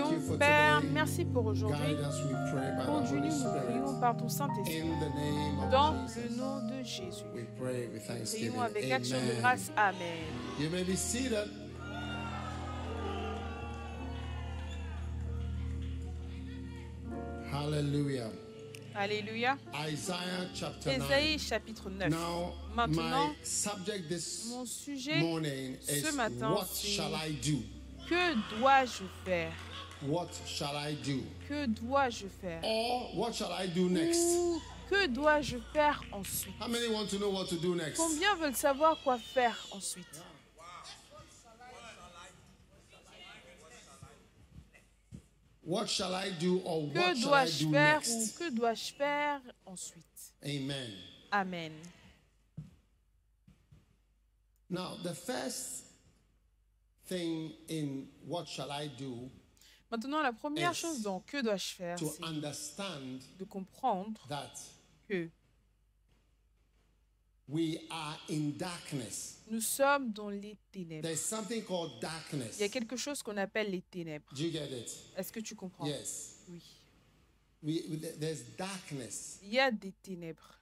Prions, Père, merci pour aujourd'hui. Conduis-nous, nous prions par ton Saint-Esprit. Dans le nom de Jésus. Prions avec action de grâce. Amen. You may be seated. Hallelujah. Alléluia. Isaiah chapter 9. Ésaïe chapitre 9. Now, Maintenant, my subject this mon sujet morning is ce matin, what c'est shall I do? que dois-je faire? What shall I do? Que dois-je faire? Or what shall I do next? Ou que dois-je faire ensuite? How many want to know what to do next? Combien veulent savoir quoi faire ensuite? What shall I do or what Que shall I dois-je do faire ou next? que dois-je faire ensuite? Amen. Amen. Now, the first thing in what shall I do Maintenant, la première Yes. chose dans que dois-je faire, to c'est understand de comprendre that que we are in darkness. nous sommes dans les ténèbres. There's something called darkness. Il y a quelque chose qu'on appelle les ténèbres. Do you get it? Est-ce que tu comprends? Yes. Oui. There's darkness. Il y a des ténèbres.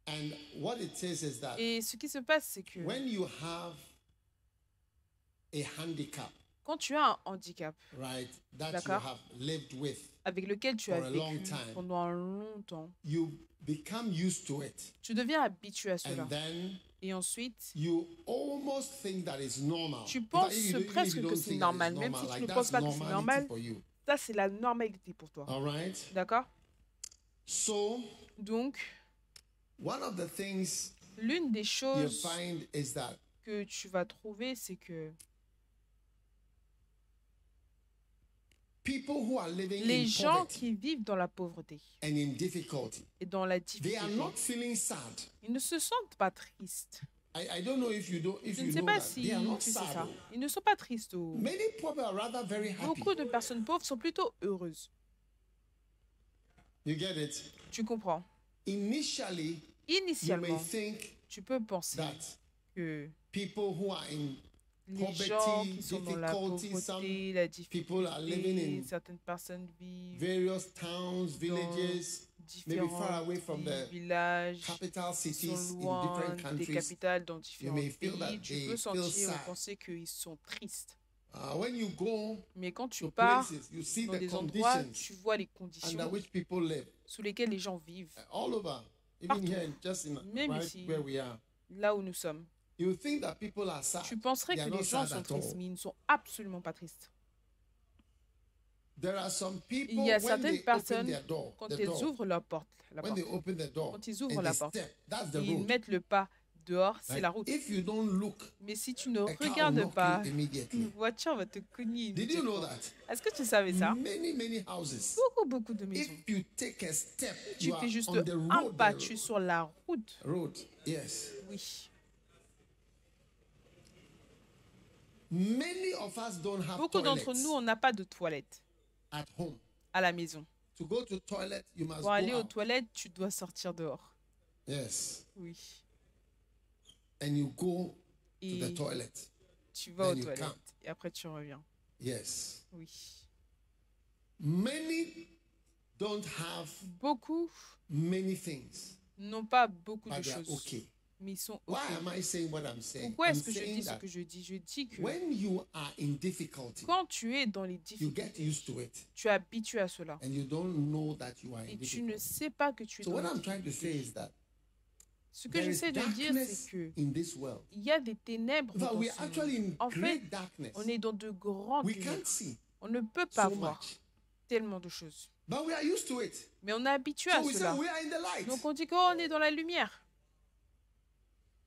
And what it is that Et ce qui se passe, c'est que when you have a handicap, quand tu as un handicap right, that you D'accord. have lived with, avec lequel tu as For a long vécu time. pendant longtemps, you become used to it. tu deviens habitué à cela. And then Et ensuite, you almost think that it's normal. tu In fact, penses even if you presque que don't c'est think that normal. it's Même normal, si tu like ne that's penses pas que c'est normality normal, for you. ça, c'est la normalité pour toi. All right? D'accord? So, Donc, one of the things l'une des you choses find is that que tu vas trouver, c'est que people who are living les in gens poverty qui vivent dans la pauvreté and in difficulty, et dans la they are difficulté, not feeling sad. ils ne se sentent pas tristes. I don't know if you Je ne you sais know pas that. si They are not tu sais sad. ça. Ils ne sont pas tristes. Many people are rather very happy. Beaucoup de personnes pauvres sont plutôt heureuses. You get it? Initially, Tu comprends? you may Initialement, think tu peux penser that que people who are in les gens poverty, qui sont dans la difficulty, pauvreté, la people are living difficulté, in certaines personnes vivent various towns, villages, maybe far away from différents the villages, capital qui cities sont in loin different des countries. capitales dans différents may feel that pays. Tu they peux feel sentir ou sad. penser qu'ils sont tristes. When you go Mais quand tu to pars places, you see dans the des endroits, conditions tu vois les under conditions which people live sous lesquelles les gens vivent, all over, even Partout. here, just in Même right ici. where we are. là où nous sommes. You think that people are sad. Tu penserais They que are les not gens sad sont at all. tristes, mais ils ne sont absolument pas tristes. There are some people Il y a when certaines they open personnes, their door, quand the ils door, ouvrent leur porte, when they open the door, quand ils ouvrent and la they porte, step, that's the et ils road. mettent le pas dehors, c'est Like, la route. if you don't look, Mais si tu ne a car will regardes knock pas, you une immediately. voiture va te cogner Did you know immédiatement. that? Est-ce que tu savais ça? Many houses. Beaucoup de maisons. If you take a step, Tu you are fais juste on the un road. pas, the tu es sur la route. road, yes. Oui. Many of us don't have Beaucoup d'entre toilets nous, on n'a pas de toilette at home. à la maison. To go to toilet, you must Pour aller go aux out. toilettes, tu dois sortir dehors. Yes, Oui. and you go to the Et toilet. tu vas aux Then you toilettes. come. Et après, tu reviens. Yes. Oui. Many don't have Beaucoup many things, n'ont pas beaucoup de but they are choses, okay. mais ils sont Why OK. am I saying what I'm saying? Pourquoi I'm est-ce que je saying dis ce that que je dis? Je dis que when you are in difficulty, quand tu es dans les you difficultés, get used to it, tu es habitué à cela. and you don't know that you are in Et tu ne difficulty. sais pas que tu es So dans what les I'm trying to say difficultés. is that Ce que there is j'essaie de dire, darkness c'est que in this world. il y a des ténèbres In fact, dans we are ce actually monde. in En fait, great darkness. on est dans de grandes We ténèbres. can't see On ne peut pas so voir much, tellement de choses. but we are used to it. Mais on est habitué à So we say cela. we are in the light. Donc on dit qu'on est dans la lumière.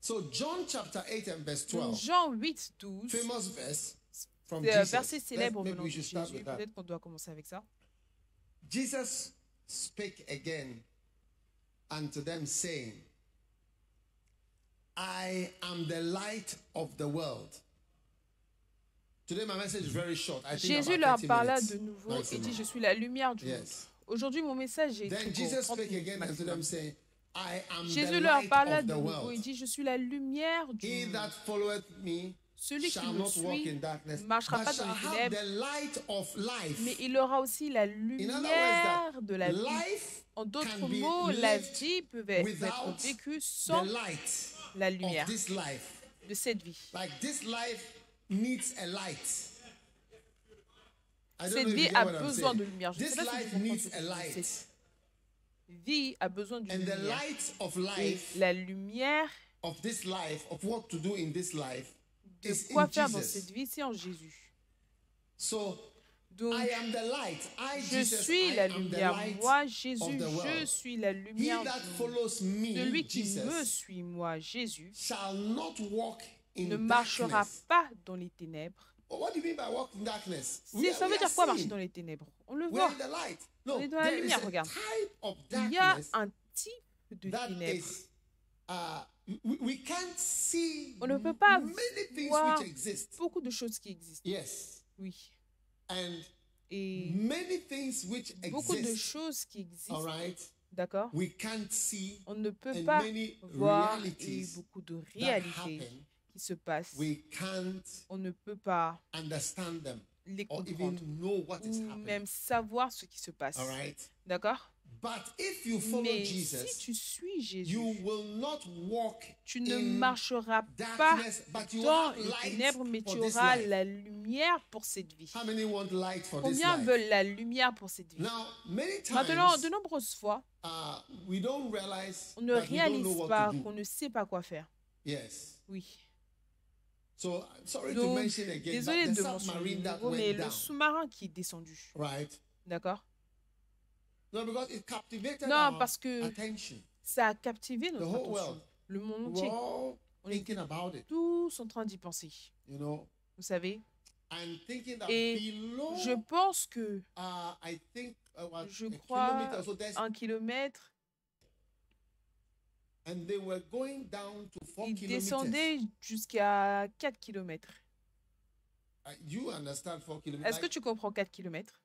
So John chapter 8 and verse Donc 12, Jean 8, 12, famous verse from c'est un Jesus. verset célèbre Maybe venant we de should start Jésus. with that. Peut-être qu'on doit commencer avec ça. Jesus spake again unto them, saying, I am the light of the world. Today my message is very short. I think Jésus about leur 30 parla minutes de nouveau et maximum. dit, je suis la lumière du monde. Yes. Aujourd'hui, mon message est très Then court, Jesus 30 spake minutes again unto maximum. them, saying, I am Jésus the leur light parla of de the nouveau et world. dit, je suis la lumière du He monde. that followeth me celui qui me suit ne marchera pas dans les ténèbres, mais il aura aussi la lumière de la vie. En d'autres mots, la vie peut être vécue sans la lumière de cette vie. Cette vie a besoin de lumière. Je ne sais pas si vous comprenez ce que je dis. Cette vie a besoin d'une lumière. Et la lumière de quoi faire dans cette vie, c'est en Jésus. Donc, je suis la lumière. Moi, Jésus, je suis la lumière. Celui qui me suit, moi, Jésus, ne marchera pas dans les ténèbres. Ça veut dire quoi marcher dans les ténèbres? On le voit. On est dans la lumière, regarde. Il y a un type de ténèbres. On ne peut pas voir beaucoup de choses qui existent. Oui. Et beaucoup de choses qui existent, d'accord? On ne peut pas voir beaucoup de réalités qui se passent. On ne peut pas les comprendre ou même savoir ce qui se passe. D'accord? Mais si tu suis Jésus, tu ne marcheras pas dans les ténèbres, mais tu auras la lumière pour cette vie. Combien veulent la lumière pour cette vie? Maintenant, de nombreuses fois, on ne réalise pas qu'on ne sait pas quoi faire. Oui. Donc, désolé de mentionner de nouveau, mais le sous-marin qui est descendu. D'accord? Non, parce que ça a captivé notre attention. Le monde entier. On était tous en train d'y penser. Vous savez? Et je pense que, je crois, 1 kilomètre, ils descendaient jusqu'à 4 kilomètres. Est-ce que tu comprends 4 kilomètres?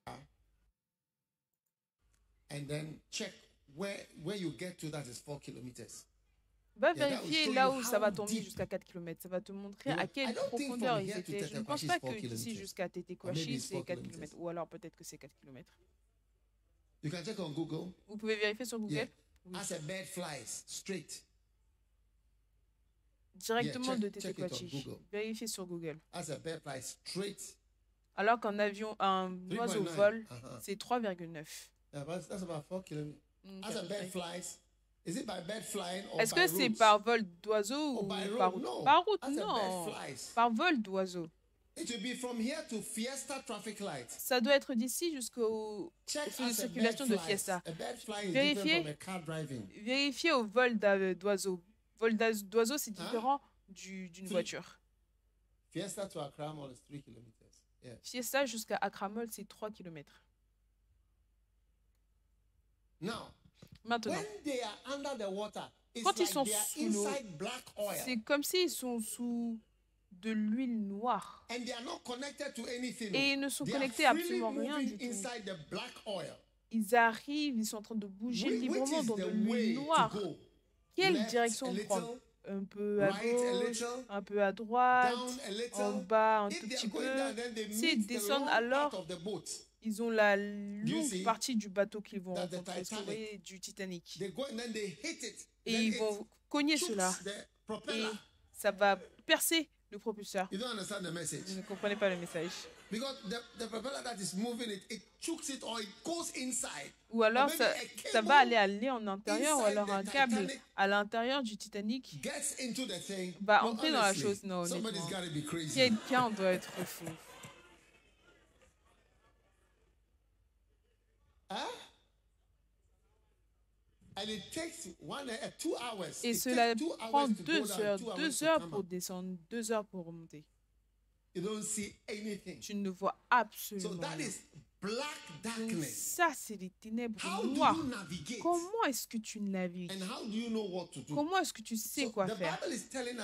Va vérifier là où ça va tomber jusqu'à 4 km. Ça va te montrer à quelle profondeur ils étaient. Je ne pense pas que d'ici jusqu'à Tetekwashi, c'est 4 km. Ou alors peut-être que c'est 4 km. Vous pouvez vérifier sur Google. Oui. Directement de Tetekwashi. Vérifiez sur Google. Alors qu'un avion, un oiseau vole, c'est 3,9. Est-ce que c'est par vol d'oiseau ou par route? Par route, non. Par vol d'oiseau. Ça doit être d'ici jusqu'au feu de circulation de Fiesta. Vérifiez au vol d'oiseau. Vol d'oiseau, c'est différent d'une voiture. Fiesta jusqu'à Akramol, c'est 3 km. Maintenant, quand ils sont sous l'eau, c'est comme s'ils sont sous de l'huile noire. Et ils ne sont connectés à absolument rien du tout. Ils arrivent, ils sont en train de bouger librement dans de l'huile noire. Quelle direction prendre? Un peu à gauche, un peu à droite, en bas, un tout petit peu. S'ils descendent alors, ils ont la longue partie du bateau qu'ils vont rencontrer, du Titanic. Et ils vont cogner cela. Et ça va percer le propulseur. Vous ne comprenez pas le message. Ou alors ça va aller en intérieur, ou alors un câble à l'intérieur du Titanic va entrer dans la chose. Non, honnêtement. Quelqu'un doit être fou. Et cela prend 2 heures. 2 heures pour descendre, 2 heures pour remonter. Tu ne vois absolument rien. Donc ça, c'est les ténèbres noires. Comment est-ce que tu navigues? Comment est-ce que tu sais quoi faire?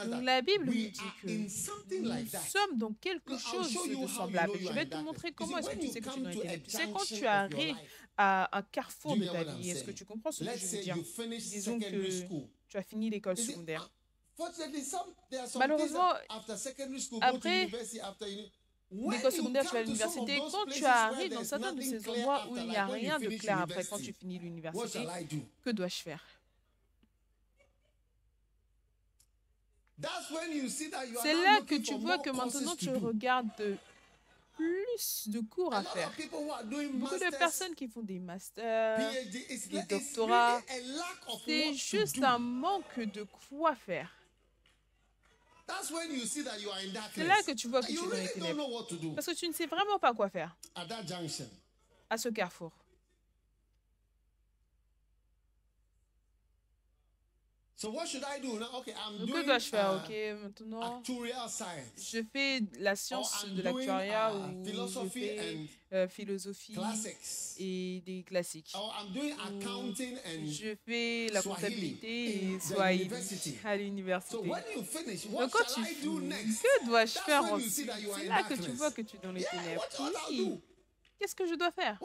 Donc la Bible nous dit que nous sommes dans quelque chose de semblable. Je vais te montrer comment est-ce que tu sais que tu es dans les ténèbres. Tu sais, quand tu arrives à un carrefour de ta vie, est-ce que tu comprends ce que je veux dire? Disons que tu as fini l'école secondaire. Malheureusement, après l'école secondaire, tu vas à l'université. Quand tu arrives dans certains de ces endroits où il n'y a rien de clair après, quand tu finis l'université, que dois-je faire? C'est là que tu vois que maintenant tu regardes plus de cours à faire. Beaucoup de personnes qui font des masters, des doctorats, c'est juste un manque de quoi faire. C'est là que tu vois que tu es dans les ténèbres. Parce que tu ne sais vraiment pas quoi faire à ce carrefour. Donc, que dois-je faire? Ok, maintenant, je fais la science de l'actuariat ou je fais philosophie et des classiques. Je fais la comptabilité et Swahili à l'université. Donc, quand tu finis, que dois-je faire ensuite? C'est là que tu vois que tu es dans les ténèbres. Oui. Qu'est-ce que je dois faire?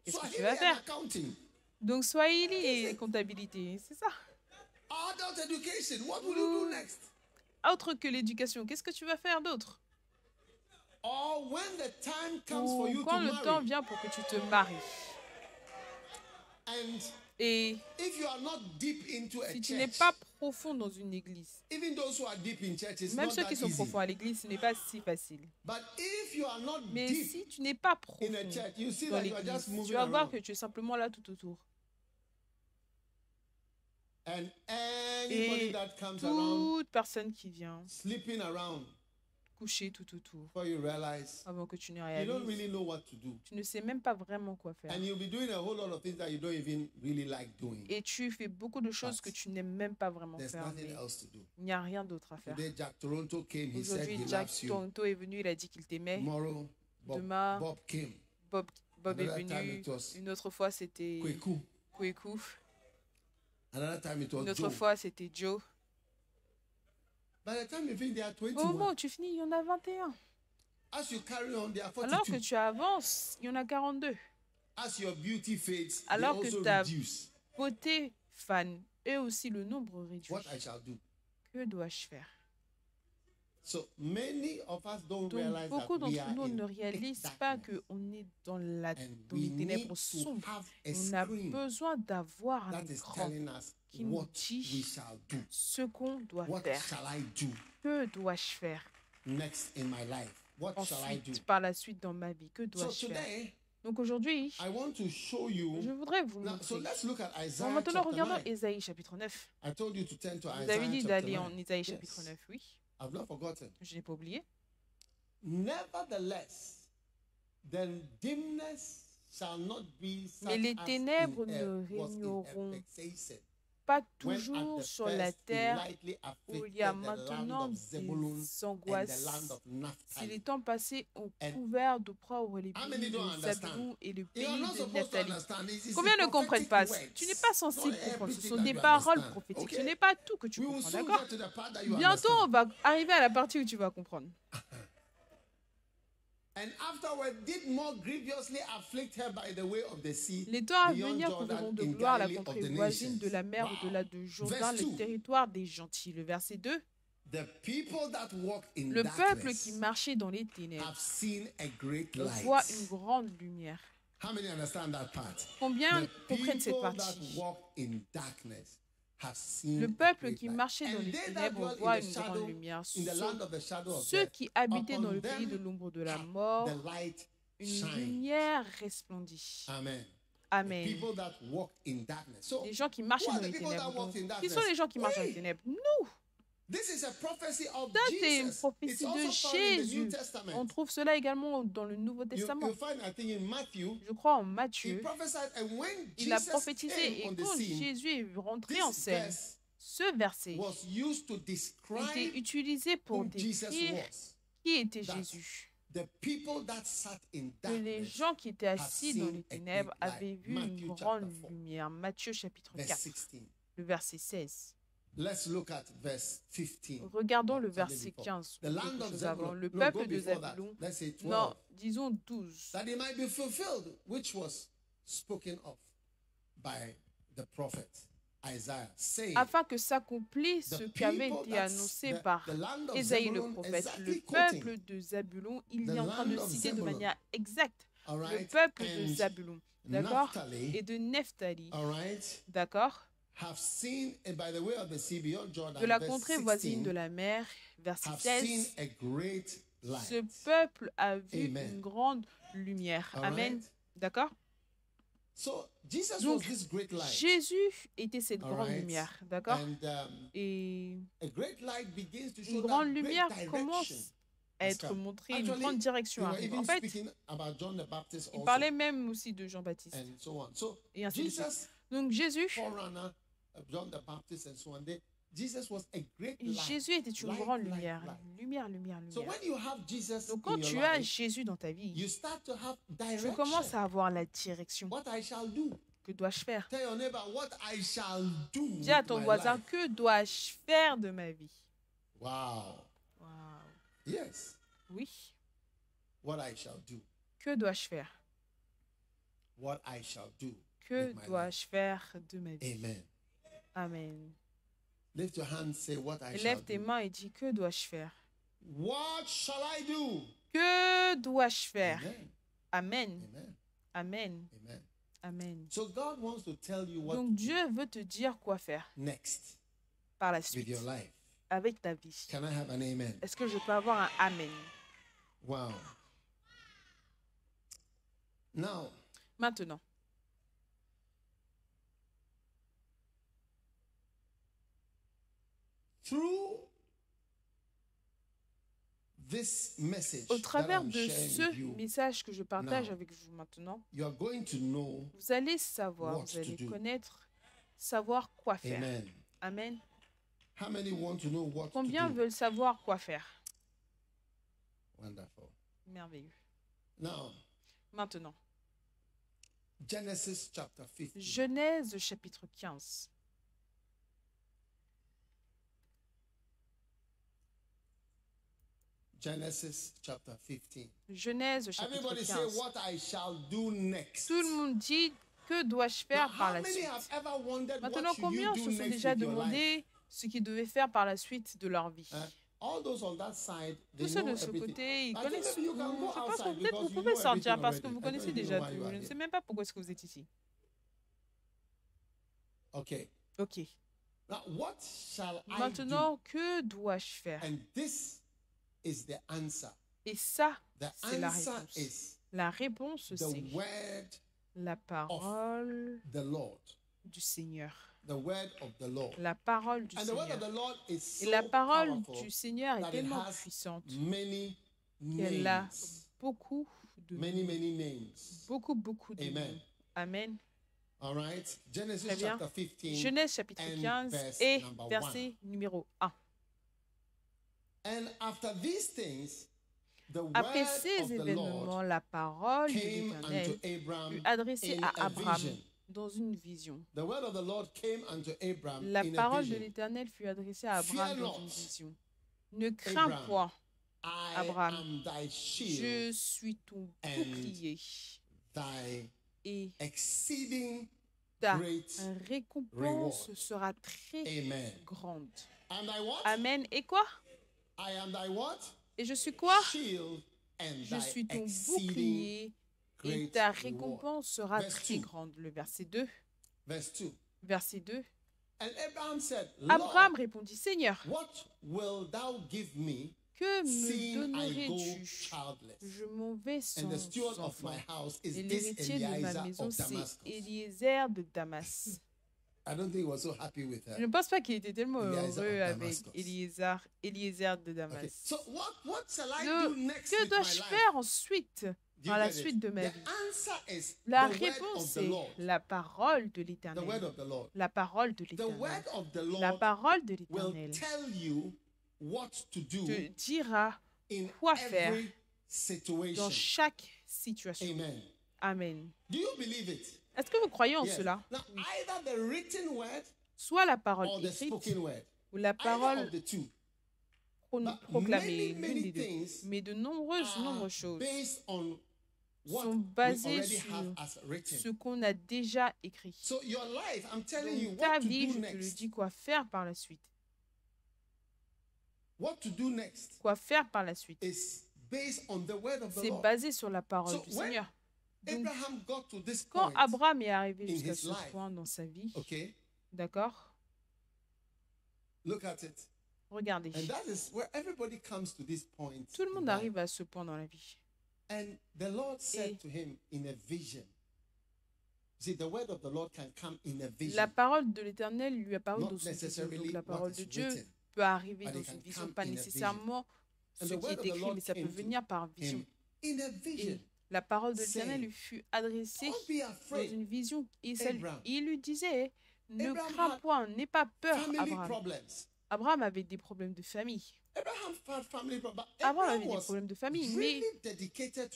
Qu'est-ce que tu vas faire? Donc, Swahili et comptabilité, c'est ça. Autre que l'éducation, qu'est-ce que tu vas faire d'autre? Ou quand le temps vient pour que tu te maries. Et si tu n'es pas profond dans une église, même ceux qui sont profonds à l'église, ce n'est pas si facile. Mais si tu n'es pas profond dans l'église, tu vas voir que tu es simplement là tout autour. Et toute personne qui vient coucher tout autour, avant que tu ne réalises, tu ne sais même pas vraiment quoi faire. Et tu fais beaucoup de choses que tu n'aimes même pas vraiment faire. Mais il n'y a rien d'autre à faire. Aujourd'hui, Jack Toronto est venu, il a dit qu'il t'aimait. Demain, Bob est venu. Une autre fois, c'était Kweku. Une autre fois, c'était Joe. Au moment où tu finis, il y en a 21. Alors que tu avances, il y en a 42. Alors que ta beauté fane, et aussi le nombre réduit. Que dois-je faire? Donc, beaucoup d'entre nous ne réalisent pas qu'on est dans les ténèbres sombres. On a besoin d'avoir un écran qui nous dit ce qu'on doit faire. Que dois-je faire? Ensuite, par la suite dans ma vie, que dois-je faire? Donc aujourd'hui, je voudrais vous montrer. Bon, maintenant, regardons Ésaïe chapitre 9. Vous avez dit d'aller en Ésaïe chapitre 9, oui. Je n'ai pas oublié. Mais les ténèbres ne régneront pas toujours sur la terre où il y a maintenant des angoisses. Si les temps passés ont couvert d'opprobre les pays de Zabulon et le pays de Naphtali. Combien ne comprennent pas? Tu n'es pas censé comprendre. Ce sont des paroles prophétiques. Ce n'est pas tout que tu comprends, d'accord? Bientôt, on va arriver à la partie où tu vas comprendre. Les temps à venir couvriront de gloire la contrée voisine de la mer au-delà de Jourdain, le territoire des gentils. Le verset 2. Le peuple qui marchait dans les ténèbres voit une grande lumière. Combien comprennent cette partie? Le peuple qui marchait dans les ténèbres voit une grande lumière. Ceux qui habitaient dans le pays de l'ombre de la mort, une lumière resplendit. Amen. Les gens qui marchent dans les ténèbres. Donc, qui sont les gens qui marchent dans les ténèbres? Nous. Ça, c'est une prophétie de Jésus. On trouve cela également dans le Nouveau Testament. Je crois en Matthieu. Il a prophétisé et quand Jésus est rentré en scène, ce verset était utilisé pour décrire qui était Jésus. Que les gens qui étaient assis dans les ténèbres avaient vu une grande lumière. Matthieu chapitre 4, le verset 16. Regardons le verset 15. Le peuple de Zabulon, non, disons 12. afin que s'accomplisse ce qui avait été annoncé par Ésaïe le prophète. Le peuple de Zabulon, il est en train de citer de manière exacte le peuple de Zabulon, d'accord, et de Nephtali, d'accord, de la contrée voisine de la mer, verset 16, ce peuple a vu une grande lumière. Amen. D'accord? Donc, Jésus était cette grande lumière. D'accord? Et une grande lumière commence à être montrée, une grande direction arrive. En fait, il parlait même aussi de Jean-Baptiste. Et ainsi de suite. Donc, Jésus était une grande lumière. Lumière. Donc, quand tu as Jésus dans ta vie, tu commences à avoir la direction. Que dois-je faire? Dis à ton voisin, que dois-je faire de ma vie? Wow. Yes. Oui. What I shall do. Que dois-je faire? What I shall do. Que dois-je faire de ma vie? Amen. Amen. Lift your hand, say what I shall Lève tes do. mains et dis, que dois-je faire? What shall I do? Que dois-je faire? Amen. Amen. Amen. Amen. Amen. So God wants to tell you what Donc Dieu veut te dire quoi faire next par la with suite your life. avec ta vie. Can I have an amen? Est-ce que je peux avoir un amen? Wow. Now, Maintenant, through this message au travers that I'm de sharing ce with you, message que je partage now, avec vous maintenant, you are going to know vous allez savoir, what vous allez to do. connaître, savoir quoi faire. Amen. Amen. How many want to know what Combien to do? veulent savoir quoi faire? Wonderful. Merveilleux. Now, Maintenant, Genesis chapter 15. Genèse chapitre 15. Genesis chapter 15. Genèse chapitre Everybody say 15. what I shall do next. Tout le monde dit, que dois-je Now, faire par how la many suite? have ever wondered Maintenant, what should combien you se do sont next déjà with your life? demandé ce qu'ils devaient faire par la suite de leur vie? All those on that side, they Tous ceux know de ce everything. côté, ils I think connaissent maybe you tout. can go Je pense que outside peut-être vous because you pouvez know sortir everything parce que already. vous I connaissez don't even déjà know why tout. you are Je ne here. sais même pas pourquoi est-ce que vous êtes ici. Okay. Ok. Now, what shall I do? Maintenant, que dois-je faire? And this is the answer. Et ça, The c'est la answer réponse. is La réponse, the c'est word la parole the Lord. du Seigneur. The word of the Lord. La parole du And the word of Seigneur. the Lord is Et so la parole powerful du Seigneur est that it tellement has puissante many qu'elle a names. beaucoup de Many, noms. many names. Beaucoup de Amen. noms. Amen. All right. Genesis Très bien. chapter 15. Genèse chapitre and 15 verse et number verset numéro 1. And after these things, the Après word ces of the événements, Lord la parole de came l'Éternel unto Abram fut adressée in à a Abraham vision. dans une vision. The word of the Lord came unto Abram La in a parole de vision. l'Éternel fut adressée à Abraham Fear dans une not, vision. Ne crains Abraham, point, I Abraham. am thy shield Je suis ton and bouclier thy et exceeding ta great récompense reward. sera très Amen. grande. Am thy what? Amen. Et quoi? I am thy what? Et je suis quoi? Shield and Je thy suis ton exceeding bouclier et great ta reward. récompense sera Verse très 2. grande. Le verset 2. Verse 2. Verset 2. And Abraham said, Abraham Lord, répondit, Seigneur, what will thou give me, que me seeing I go donnerais-tu? childless? Je m'en vais And sans the steward of enfant. my house is Et this l'héritier de ma Eliezer maison, of c'est Damascus. Eliezer de Damas. I don't think he was so happy with Je her. ne pense pas qu'il était tellement Eliezer heureux of avec Damascus. Eliezer de Damas. Okay. So what shall I Donc, do next que with my dois-je life? faire ensuite, Do you par la get it? suite de ma The vie? answer is La the word réponse, of the c'est Lord. la parole de The word l'Éternel. of the Lord. La parole de The l'Éternel. word of the La Lord parole de will l'Éternel tell you what to do te dira in quoi faire every dans situation. chaque situation. Amen. Amen. Do you believe it? Est-ce que vous croyez en Yes. cela? Now, either the written word Soit la parole or the écrite spoken word. ou la Either parole of the two. proclamée, many l'une des deux. things Mais de nombreuses are choses based on sont basés sur ce qu'on a déjà écrit. Donc, ta vie, je te le dis, quoi faire par la suite. Quoi faire par la suite? C'est basé sur la parole du Seigneur. Donc, quand Abraham est arrivé jusqu'à ce point dans sa vie, d'accord? Regardez. Tout le monde arrive à ce point dans la vie. And the Lord said to him in a vision. See, the word of the Lord can come in a vision. La parole de l'Éternel lui apparaît dans une vision. Donc la parole de Dieu peut arriver dans une vision, pas nécessairement ce qui est écrit, mais ça peut venir par vision. Et la parole de l'Éternel lui fut adressée dans une vision. Et il lui disait, ne crains point, n'aie pas peur, Abraham. Abraham avait des problèmes de famille. Abraham avait des problèmes de famille, mais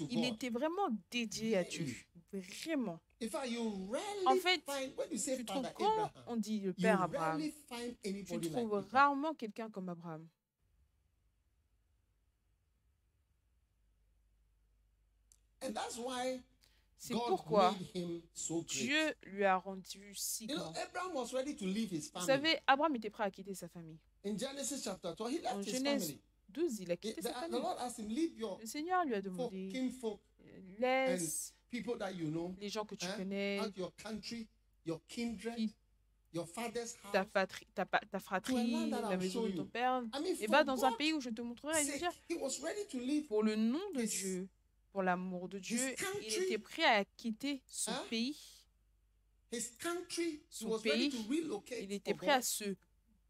il était vraiment dédié à Dieu. Vraiment. En fait, tu trouves quand on dit le père Abraham, tu trouves rarement quelqu'un comme Abraham. C'est pourquoi Dieu lui a rendu si grand. Vous savez, Abraham était prêt à quitter sa famille. En Genèse 12, il a quitté sa famille. Le Seigneur lui a demandé, laisse les gens que tu connais, ta fratrie, la maison de ton père, et va dans un pays où je te montrerai. Pour le nom de Dieu, pour l'amour de Dieu, il était prêt à quitter son pays. Son pays, il était prêt à se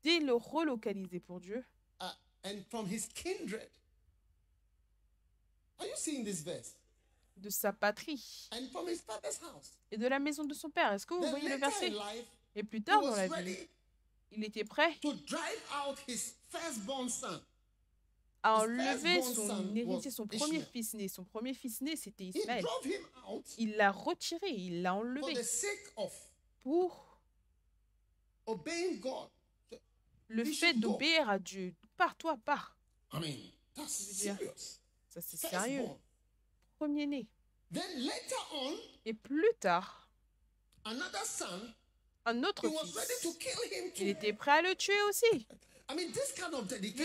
relocaliser pour Dieu. De sa patrie et de la maison de son père. Est-ce que vous voyez le verset? Et plus tard dans la vie, il était prêt à enlever son héritier, son premier fils-né. Son premier fils-né, c'était Ismaël. Il l'a retiré, il l'a enlevé pour le fait d'obéir à Dieu. Pars, toi, pars. Je veux dire, ça c'est sérieux. Premier-né. Et plus tard, un autre fils, il était prêt à le tuer aussi. Je veux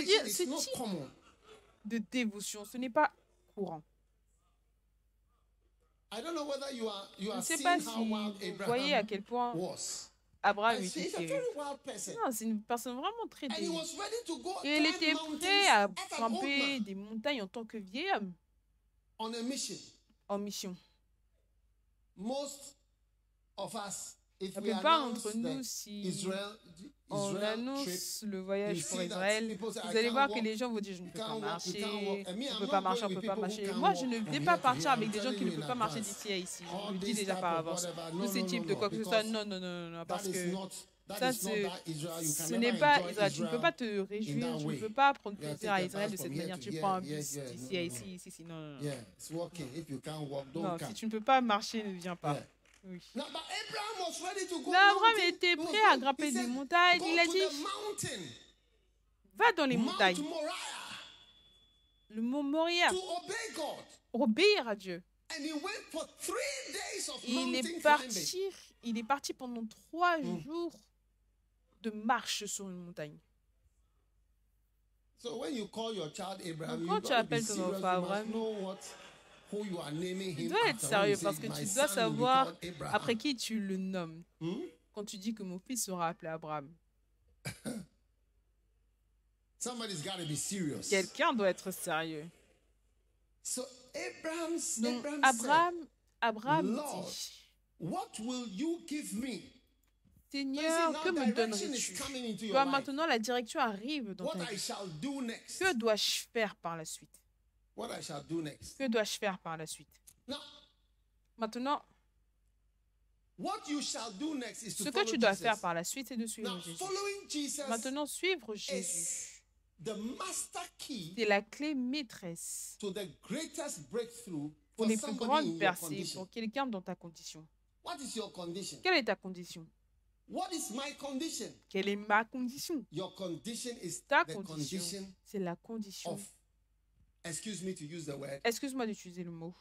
dire, ce type de dévotion, ce n'est pas courant. Je ne sais pas si vous voyez à quel point Abraham était terrible. Non, c'est une personne vraiment très terrible. Et il était prêt à grimper des montagnes en tant que vieil homme. En mission. La plupart d'entre nous, si on annonce le voyage pour Israël, vous allez voir que les gens vont dire je ne peux pas marcher, on ne peut pas marcher, on ne peut pas marcher. Moi, je ne vais pas partir avec des gens qui ne peuvent pas marcher d'ici à ici. Je vous le dis déjà par avance. Tous ces types de quoi que ce soit, non, non, non, non, parce que ça, ce n'est pas Israël. Tu ne peux pas te réjouir, tu ne peux pas prendre plaisir à Israël de cette manière. Tu prends un bus d'ici à ici, ici, non, non, non. Non, si tu ne peux pas marcher, ne viens pas. Oui. Mais Abraham était prêt à grimper des montagnes. Il a dit, va dans les montagnes. Le mont Moriah. Obéir à Dieu. Il est parti pendant 3 jours de marche sur une montagne. Donc, quand tu appelles ton enfant Abraham, tu dois être sérieux parce que tu dois savoir après qui tu le nommes. Quand tu dis que mon fils sera appelé Abraham. Quelqu'un doit être sérieux. Donc, Abraham dit, Seigneur, que me donnerais-tu? Toi, maintenant, la direction arrive dans ta vie. Que dois-je faire par la suite? Que dois-je faire par la suite? Maintenant, ce que tu dois faire par la suite, c'est de suivre Jésus. Maintenant, suivre Jésus, c'est la clé maîtresse pour les plus grandes percées, pour quelqu'un dans ta condition. Quelle est ta condition? Quelle est ma condition? Ta condition, c'est la condition. Excuse-moi d'utiliser le mot.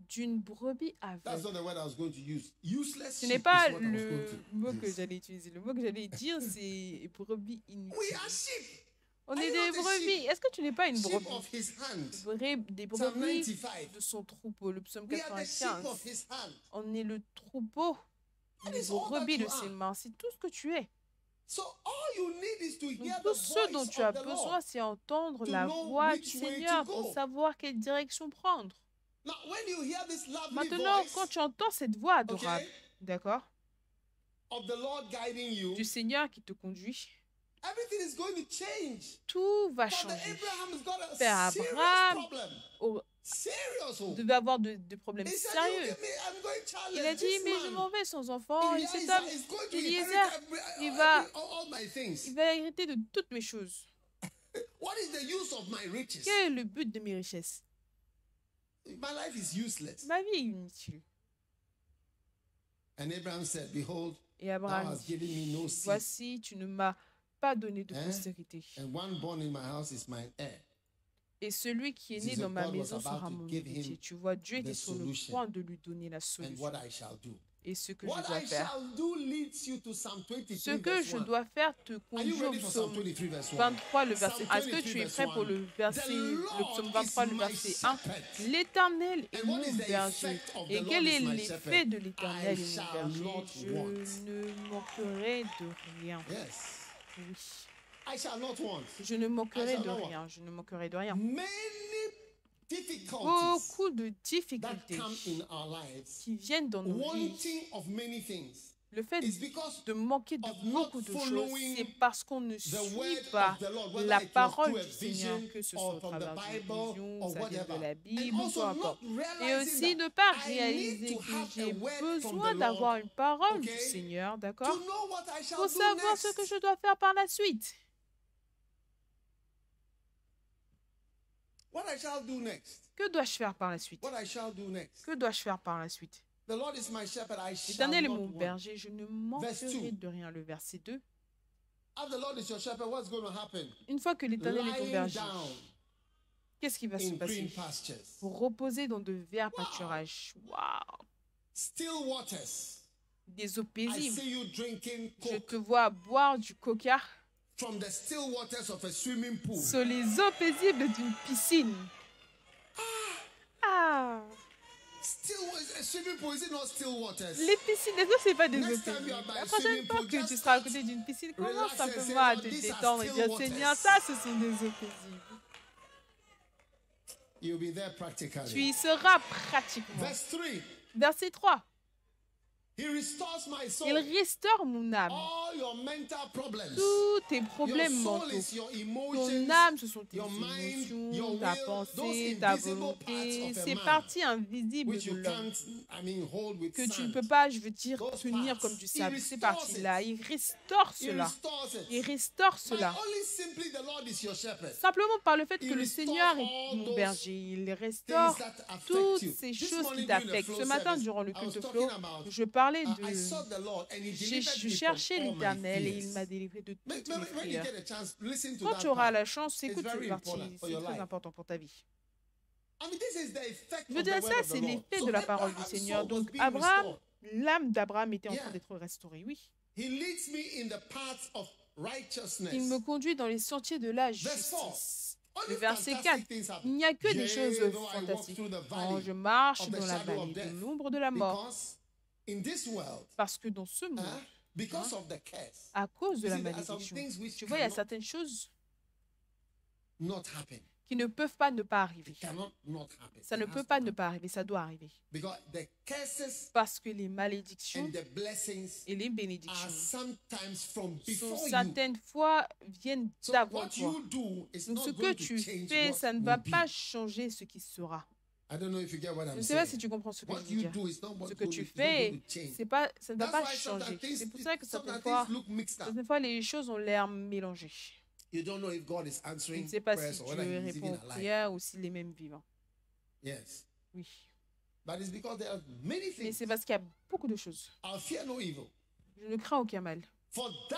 d'une brebis aveugle. That's not the word I was going to use. Useless Ce n'est sheep pas is what I was going to le mot que use. j'allais utiliser. Le mot que j'allais dire, c'est brebis We inutile. are sheep. On Are est you des not a brebis. sheep? Est-ce que tu n'es pas une Sheep brebis? of his hand. Des Psalm brebis 95. de son troupeau. Le psaume We are the sheep 95. of his hand. On est le troupeau That des is all that brebis you de ses are. mains. C'est tout ce que tu es. So all you need is to Donc, hear tout the ce dont voice tu as of the besoin, Lord. c'est entendre To la know voix which du way to Seigneur go. pour savoir quelle direction prendre. Now, when you hear this lovely Maintenant, voice, quand tu entends cette voix adorable, okay, d'accord, of the Lord guiding you, du Seigneur qui te conduit, everything is going to change. tout va Father changer. Abraham has got a Père serious Abraham problem. Serious. devait avoir de problèmes He said, sérieux. I'm going childless. Il a dit, This mais je man, m'en vais sans enfant. Et Eliezer, cet homme, is going to Eliezer, inherit il va all my things. hériter de toutes mes choses. What is the use of my riches? Quel est le but de mes richesses? My life is useless. Ma vie est inutile. And Abraham said, behold, Et thou Abraham hast dit, given me no seed, voici, tu ne m'as pas donné de postérité. and one born in my house is mine heir. Et celui qui est né This is dans ma God was maison about sera to mon give héritier. him Tu vois, Dieu était the sur le solution point de lui donner la And solution. what I shall do. Et ce que What je dois I faire. shall do leads you to Psalm 23, Ce que verse je 1. dois faire te Are you conduit au ready for Psalm psaume 23, verse 1? 23, le verset Psalm 1. Est-ce que tu es 23, prêt pour le verset, The le Lord psaume is 23, le my verset 1? shepherd. L'Éternel est And what mon is the berger. effect of the Et Lord quel is est my l'effet shepherd? de l'Éternel I est mon shall berger? not Je want. ne manquerai de rien. Yes. Oui. I shall not want. Je ne manquerai I shall de not rien. Je ne manquerai de rien. Many difficulties Beaucoup de that difficultés come in our lives, qui viennent dans nos vies. wanting of many things, Le fait is because de manquer de of not beaucoup de choses, following c'est parce qu'on ne the suit word pas of the Lord, whether la it was parole through a du Seigneur, vision que ce or soit au from the travers d'une Bible vision, or ça vient de whatever. la And Bible, peu also not importe. Et realizing aussi that ne pas I need réaliser to que have j'ai a word from besoin the d'avoir Lord, une parole du okay, Seigneur, to d'accord, know what I shall pour do savoir ce next. que je dois faire par la suite. What I shall do next. Que dois-je faire par la suite? What I shall do next. Que dois-je faire par la suite? The Lord is my shepherd, I shall L'Éternel est not mon want. berger, je ne manquerai 2. de rien. Le verset 2. After the Lord is your shepherd, what's going to happen? Une fois que l'Éternel est ton Lying berger, down qu'est-ce qui va se in passer? green pastures. Pour reposer dans de verts pâturages. Waouh! Still waters. Des eaux I paisibles. see you drinking Je coke te vois boire du coca from the still waters of a swimming pool. sur les eaux paisibles d'une piscine. Ah! Still, a swimming pool, is it not still waters? Les piscines, est-ce que c'est pas des eaux Next time paisibles? you are by La a prochaine swimming fois pool, que just tu seras à start, côté d'une piscine, commence relax and say, simplement à Lord, te these are détendre et still dire, waters. Seigneur, ça, ce sont des eaux paisibles. You'll be there Tu practically. y seras pratiquement. Verse 3. Verset 3. He restores my soul. Il restaure mon âme. All your mental problems. Tous tes Your problèmes soul mentaux. is your emotions. Ton âme, ce sont tes your mind, émotions, your ta will, pensée, those ta invisible volonté, parts of a ces man, parties invisibles which de you l'homme can't, hold with que tu ne sand. peux pas, je veux dire, Those tenir parts, comme du he sable. Ces restores parties-là, it. il restaure He cela. restores it. Il restaure But cela. only simply the Lord is your shepherd. Simplement par le fait He que le restores Seigneur all est mon those berger. Il Things restaure that affect toutes you. ces This choses morning qui during the t'affectent. flow Ce matin, service, durant le I culte was de talking flow, about, je parlais I saw de... the Lord and he Je delivered me from cherchais all my l'Éternel et il fears. m'a délivré de toutes mes When you prières. get a chance, listen to Quand that tu auras part. la chance, écoute very cette partie. important for C'est your très life. important pour ta vie. I mean, this is the effect Je veux of the dire, word ça, of the c'est Lord. l'effet So de la parole du Abraham's Seigneur. soul was Donc, being Abraham, restored. l'âme d'Abraham était en Yeah. train d'être restaurée, oui. He leads me in the paths of righteousness. Il me conduit dans les sentiers de la Verse 4. justice. Only Le verset fantastic 4. things happen. Il n'y a que des Yea, choses though I walk fantastiques. through the Quand valley je marche of the dans la shadow of vallée de death, l'ombre de la mort, Because in this world, parce que dans ce monde, because of the curse, à cause de you la see, there are some malédiction, things which tu vois, il y a cannot certaines choses not happen. qui ne peuvent pas ne pas arriver. It cannot not happen. Ça It ne has peut to pas happen. ne pas arriver, ça doit arriver. Because the curses Parce que les malédictions and the blessings et les are bénédictions sometimes from sont before you. certaines fois viennent So d'avant what toi. you do is Donc not ce que going to tu change fais, what ça ne will va be. pas changer ce qui sera. I don't know if you get what Je I'm ne sais pas saying. si tu comprends ce que What je veux you dire. do is not what Ce que going tu to- it's not going fais, to change. c'est pas, ça ne va That's pas why changer. sometimes C'est pour ça que sometimes certaines fois, things look mixed up. certaines fois, les choses ont l'air mélangées. You don't know if God is Je answering ne sais pas prayers si or Dieu whether he's répond even aux alive. prières ou s'il est même vivant. Yes. Oui. But it's because there are many Mais things. c'est parce qu'il y a beaucoup de choses. I'll fear no evil. Je ne crains aucun mal. For thou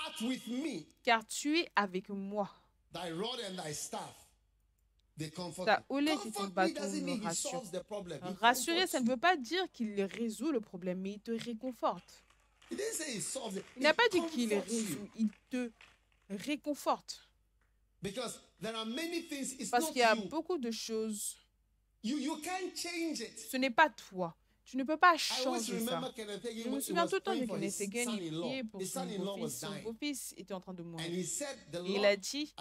art with me, Car tu es avec moi. thy rod and thy staff, Ta houlette et ton bâton me rassurent. Rassurer, ça ne veut pas dire qu'il résout le problème, mais il te réconforte. Il n'a pas dit qu'il résout, il te réconforte. Parce qu'il y a beaucoup de choses. Ce n'est pas toi. Tu ne peux pas changer ça. Je me souviens tout le temps de Kenneth Hagin, il priait pour son beau-fils. Son beau-fils était en train de mourir. Et il a dit,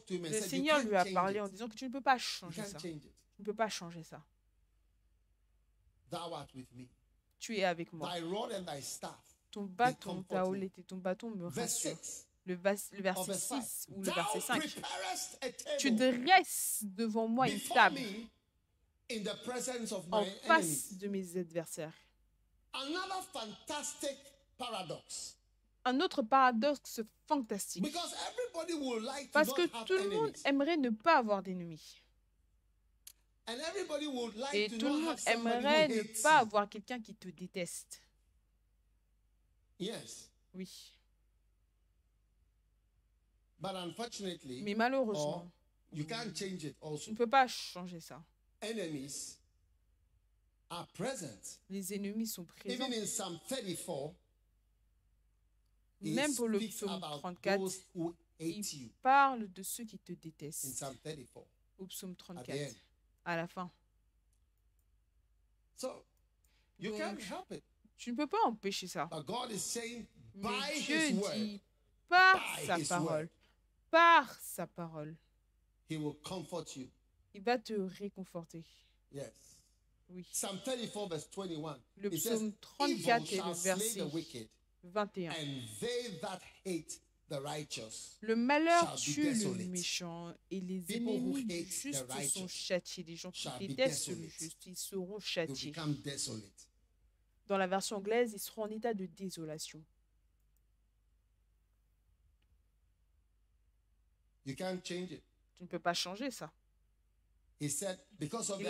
le Seigneur lui a parlé en disant que tu ne peux pas changer ça. Tu ne peux pas changer ça. Tu es avec moi. Ton bâton, ta houlette et ton bâton me rassurent. Le verset 6 ou le verset 5. Tu dresses devant moi une table en face de mes adversaires. Un autre paradoxe fantastique. Parce que tout le monde aimerait ne pas avoir d'ennemis. Et tout le monde aimerait ne pas avoir quelqu'un qui te déteste. Oui. Mais malheureusement, tu ne peux pas changer ça. Les ennemis sont présents. Même pour le psaume 34, il parle de ceux qui te détestent. Au psaume 34, à la fin. Donc, tu ne peux pas empêcher ça. Mais Dieu dit, par sa parole, par sa parole, il va te réconforter. Oui. Le psaume 34 et le verset 21. Le malheur tue le méchant et les ennemis du juste sont châtiés. Les gens qui détestent le juste, ils seront châtiés. Dans la version anglaise, ils seront en état de désolation. Tu ne peux pas changer ça. Il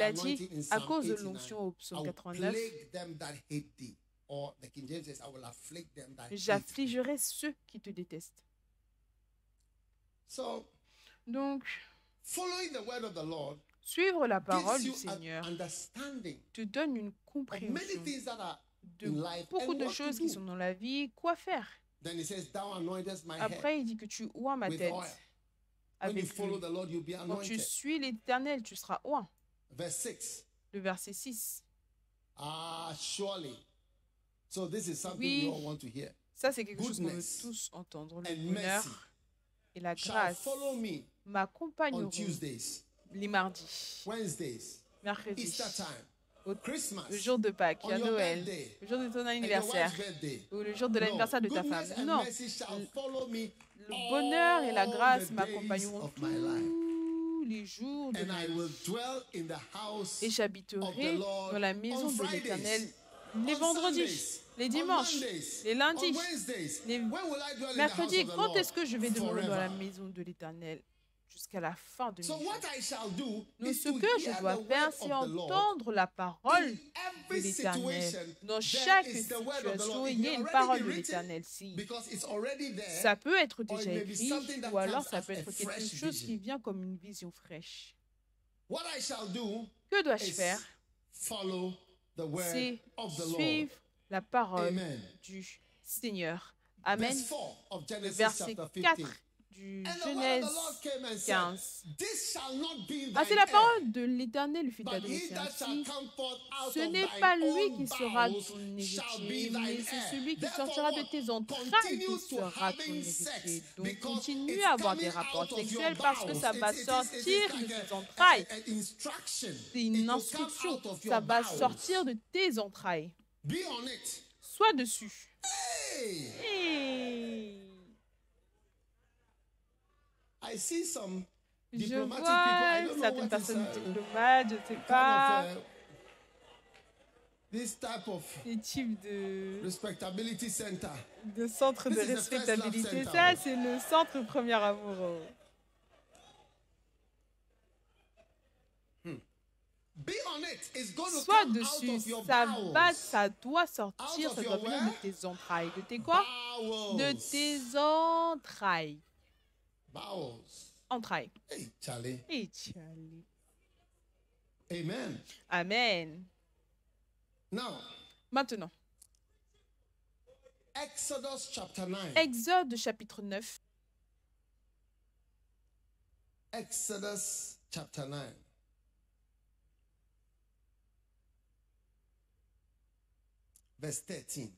a dit, à cause de l'onction au psaume 89, j'affligerai ceux qui te détestent. Donc, suivre la parole du Seigneur te donne une compréhension de beaucoup de choses qui sont dans la vie, quoi faire. Après, il dit que tu oins ma tête. Avec lui. Quand tu suis l'Éternel, tu seras oint. Le verset 6. Oui, ça c'est quelque chose qu'on veut tous entendre. Le bonheur et la grâce m'accompagneront les mardis, mercredis, le jour de Pâques, à Noël, le jour de ton anniversaire ou le jour de l'anniversaire de ta femme. Non, le bonheur et la grâce m'accompagneront tous les jours de ma vie. Et j'habiterai dans la maison de l'Éternel les vendredis, les dimanches, les lundis, les mercredis. Quand est-ce que je vais demeurer dans la maison de l'Éternel? Jusqu'à la fin de mes jours. Donc, ce que je dois faire, c'est entendre la parole de l'Éternel. Dans chaque situation, il y a une parole de l'Éternel. Si ça peut être déjà écrit, ou alors ça peut être quelque chose qui vient comme une vision fraîche. Que dois-je faire? C'est suivre la parole du Seigneur. Amen. Verset 4 du Genèse 15. Ah, c'est la parole de l'Éternel lui fit adresser ainsi. Ce n'est pas lui qui sera ton héritier, mais c'est celui qui sortira de tes entrailles qui sera ton héritier. Donc continue à avoir des rapports sexuels parce que ça va sortir de tes entrailles. C'est une instruction. Ça va sortir de tes entrailles. Sois dessus. Hey. Je vois certaines personnes diplomate, je ne sais pas, des types de centre de respectabilité. Ça, c'est le centre premier amour. Sois dessus, ça doit sortir, ça doit venir de tes entrailles. De tes quoi? De tes entrailles. entrailles. Hey, Charlie. Hey, Charlie. Amen. Amen. Now, maintenant, Exodus chapter 9. Exode chapitre 9. Exodus chapter 9. Verse 13.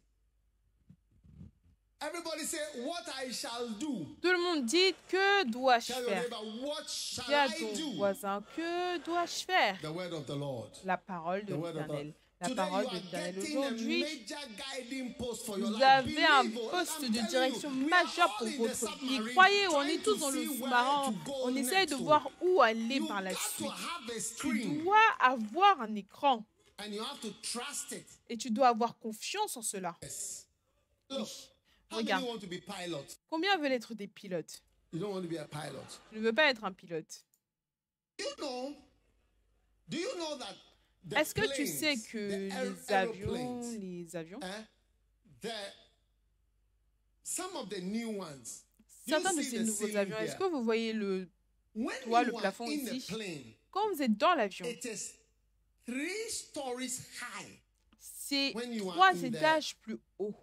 Everybody say, what I shall do. Tout le monde dit, que dois-je Tell your faire? neighbor, what shall Dis à I ton do? voisin, que dois-je faire? The word of the Lord. La parole de The word of l'Éternel. the La Today parole you de are l'Éternel. getting a Aujourd'hui, major guiding post for your vous life. avez un Believe, poste I'm de telling direction you, we are majeur all pour in the votre vie. submarine Croyez, on trying est tous to dans le see where sous-marin. to go On essaye next de to. voir où aller You par la got to suite. have a Tu screen dois avoir un écran and you have to trust it. et tu dois avoir confiance en cela. Yes. Look, how Regarde. many want to be pilot? Combien veulent être des pilotes? You don't want to be a pilot. Je ne veux pas être un pilote. Do you know that the Est-ce que tu planes, sais que the les avions, some of the new ones, certains you de see ces the nouveaux ceiling avions, here. est-ce que vous voyez le When toit, le you are plafond in the ici? plane, Quand vous êtes dans l'avion, it is 3 stories high c'est when you are 3 in the- étages plus haut.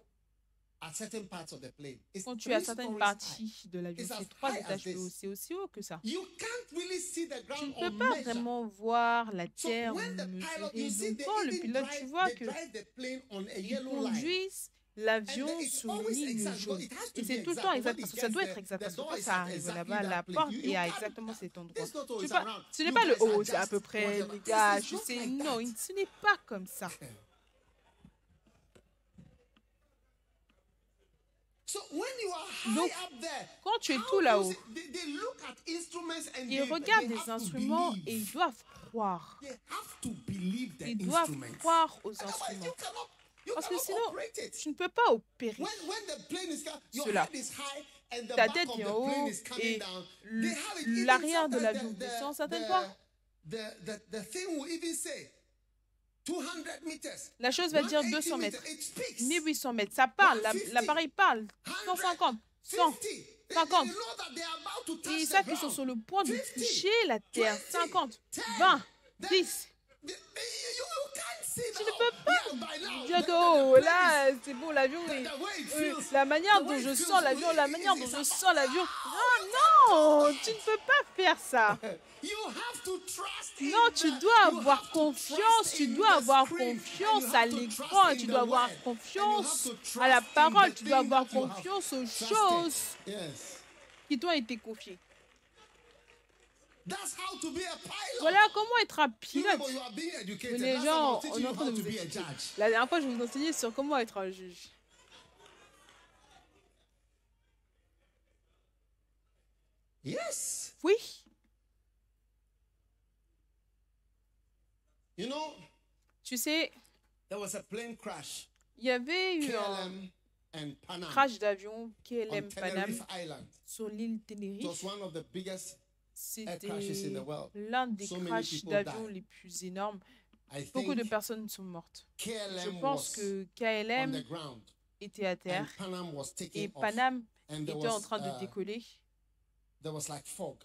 at certain parts of the plane. It's Quand tu es à 3 certaines stories parties de l'avion, It's as c'est 3 high as étages plus this. haut. C'est aussi haut que ça. high. You can't really see the Tu ground ne or peux pas measure. vraiment voir la So terre when the pilot, you mesurée. see, Donc they quand le even pilote, tu drive, vois they que drive the plane on a ils yellow line. conduisent l'avion And it's sur une always ligne exact, jaune. because it has to Et be c'est tout le exact, temps exact because parce it que ça doit gets être there, exact. the Parce que door quand is ça at arrive exactly là-bas, la that place. porte You est à can't- exactement cet endroit. This not Tu is vois, around. ce n'est You pas le guys haut, c'est à adjust peu près whatever. les This gars. is Je not sais, like non, that. ce n'est pas comme ça. So when you are high Donc, up there, quand tu es how tout do là-haut, you see- they look at instruments and ils they regardent have des to instruments believe. et ils doivent croire. They have to believe the Ils doivent instruments. croire aux Otherwise, instruments. you Parce que cannot sinon, operate it. tu ne peux pas opérer. When the plane is your Cela. head is high and the Ta back tête of est the en plane haut is coming et down, they have it even l'arrière de sometimes l'avion descend certaines fois. the thing will even say 200 meters. La chose va dire 180 200 mètres, It speaks. 1800 mètres. Ça parle, 150, l'appareil parle. 150, 100. 50. 50. They know that they are about to touch Et ils the savent qu'ils ground. sont sur le point de 50, toucher la terre. 20, 50, 10. 20, Then 10. You can't see Tu that. ne peux pas Yeah, by now, dire the que oh, plane là, c'est bon, l'avion est... the way it feels, La manière the dont way je it feels, sens l'avion, la manière dont is je about- sens l'avion. Non, non, tu ne peux pas faire ça. You have to trust in Non, tu the- dois you avoir have to confiance, trust tu in dois the avoir screen, and confiance you à have to l'écran, trust et in tu the dois avoir word, confiance and you have to à la trust in parole, the tu dois thing avoir that you have confiance aux trusted. choses Yes. qui t'ont été confiées. That's how to be a pilot. Voilà comment être un You pilote. know, you are being educated. Les Last time I gens, was teaching on est en you train how de to vous be a expliquer. judge. La dernière fois, je vous enseignais sur comment être un juge. Yes. Oui, You know, tu sais, there was a plane crash. il y avait eu un KLM and Panam crash d'avion on KLM Panam Tenerife Island. sur l'île It Tenerife. was one of the biggest C'était crashes in the world. l'un des So many crashs people d'avions died. les plus énormes. I Beaucoup de think personnes sont mortes. Je KLM pense was que on KLM the ground était à and terre Panam was et taking off. Panam And there était en was, train de décoller. there was like fog.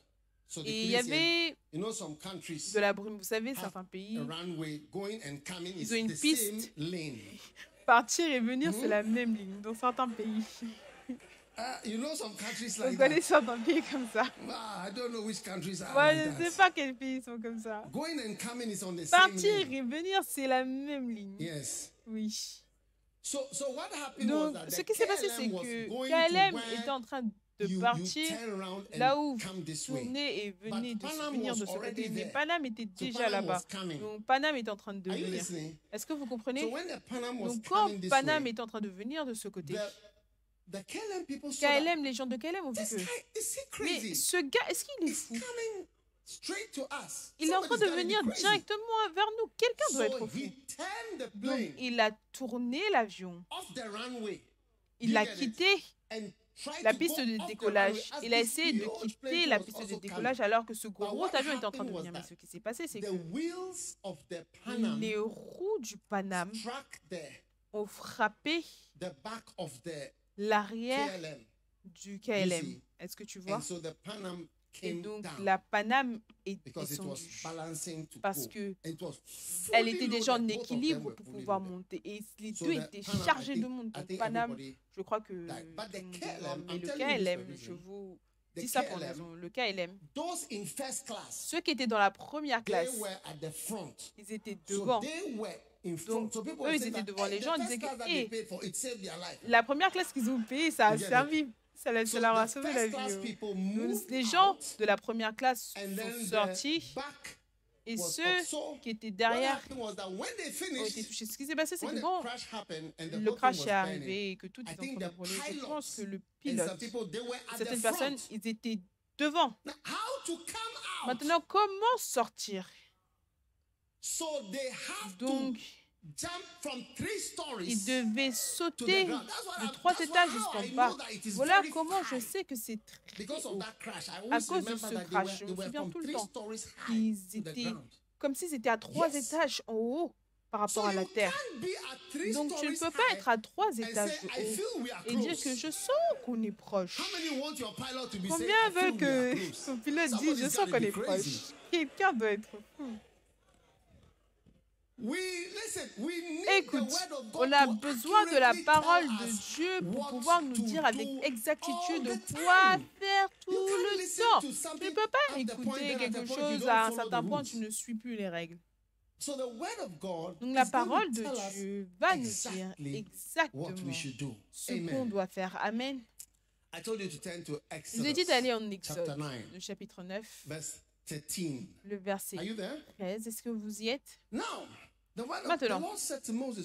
So they Et il y couldn't see any- avait you know, some countries de la brume. Vous savez, have certains pays, a runway going and coming is ils ont une the piste. same lane. partir et venir, c'est la même ligne dans certains pays. You know some countries Vous like connaissez that. certains pays comme ça. I don't know which countries are Moi, like je ne sais that. pas quels pays sont comme ça. Going and coming is on the same Partir lane. et venir, c'est la même ligne. Yes. Oui. So what happened was Donc, that ce the qui s'est passé, c'est KLM was que going KLM to était where en train de you partir turn around and là où come this way. tourner et venir But de Panam venir was de ce already côté. Mais there. Panam était So déjà Panam là-bas. was coming. Donc Panam est en train de Are you venir. listening? Est-ce que vous comprenez? So when the Panam was Donc quand coming this Panam way, est en train de venir de ce côté, the KLM people saw that KLM, les gens de KLM ont vu this que... guy is he Mais crazy? ce gars, est-ce qu'il est He's fou? coming straight to us. Il est en train de Somebody's gotta be venir crazy. directement vers nous. Quelqu'un doit être So fou. he turned the Donc plane il a tourné l'avion. off the runway. Il You l'a get it? quitté And tried la to piste go de off the décollage. runway as Il a this essayé de huge plane quitter la was piste de also décollage coming. alors que ce But gros what avion était en train de happened was venir. Mais that ce qui s'est passé, c'est The que wheels of the Panam les roues du Panam struck ont frappé the back of the l'arrière KLM. du KLM. see. Est-ce que tu vois? And so the Panam Et donc, la Paname est descendue parce qu'elle était déjà en équilibre pour pouvoir monter. Et les deux étaient chargés de monde. Donc, Paname, je crois que mais le KLM, je vous dis ça pour une raison. Le KLM, ceux qui étaient dans la première classe, ils étaient devant. Donc, eux, ils étaient devant les gens. Ils disaient que la première classe qu'ils ont payée, ça a servi. Ça leur a sauvé la vie. Donc, les gens de la première classe sont sortis et ceux qui étaient derrière ont été touchés. Ce qui s'est passé, c'est que bon, le crash est arrivé et que tout est en train de brûler. Je pense que le pilote, certaines personnes, ils étaient devant. Maintenant, comment sortir? Donc, il devait sauter de 3 étages jusqu'en bas. Voilà comment je sais que c'est très haut. À cause de ce crash, je me souviens tout le temps. Ils étaient comme s'ils étaient à 3 étages en haut par rapport à la terre. Donc, tu ne peux pas être à 3 étages de haut et dire que je sens qu'on est proche. Combien veulent que son pilote dise je sens qu'on est proche? Quelqu'un doit être fou. Écoute, on a besoin de la parole de Dieu pour pouvoir nous dire avec exactitude quoi faire tout le temps. Tu ne peux pas écouter quelque chose à un certain point, tu ne suis plus les règles. Donc la parole de Dieu va nous dire exactement ce qu'on doit faire. Amen. Je vous ai dit d'aller en Exode, le chapitre 9, le verset 13. Est-ce que vous y êtes? Maintenant,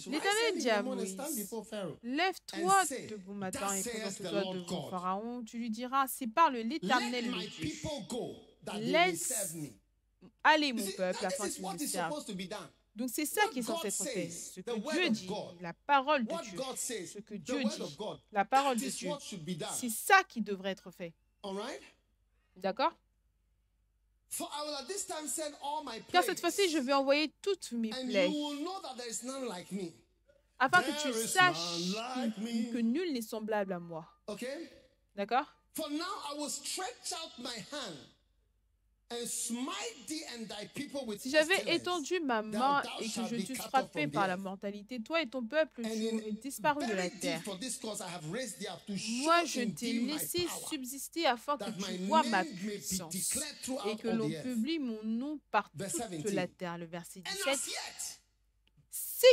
l'Éternel dit à Moïse, lève-toi de bon matin et présente-toi devant Pharaon. Tu lui diras, c'est par l'Éternel le Dieu. Laisse aller mon peuple afin qu'il me serve. Donc c'est ça qui est censé être fait. Ce que Dieu dit, la parole de Dieu, ce que Dieu dit, la parole de Dieu, c'est ça qui devrait être fait. D'accord? Car cette fois-ci, je vais envoyer toutes mes plaies, afin que tu saches que nul n'est semblable à moi. D'accord? Si j'avais étendu ma main et que je t'eusse frappé par la mortalité, toi et ton peuple, tu aurais disparu de la terre. Moi, je t'ai laissé subsister afin que tu vois ma puissance et que l'on publie mon nom par toute la terre. Le verset 17. Si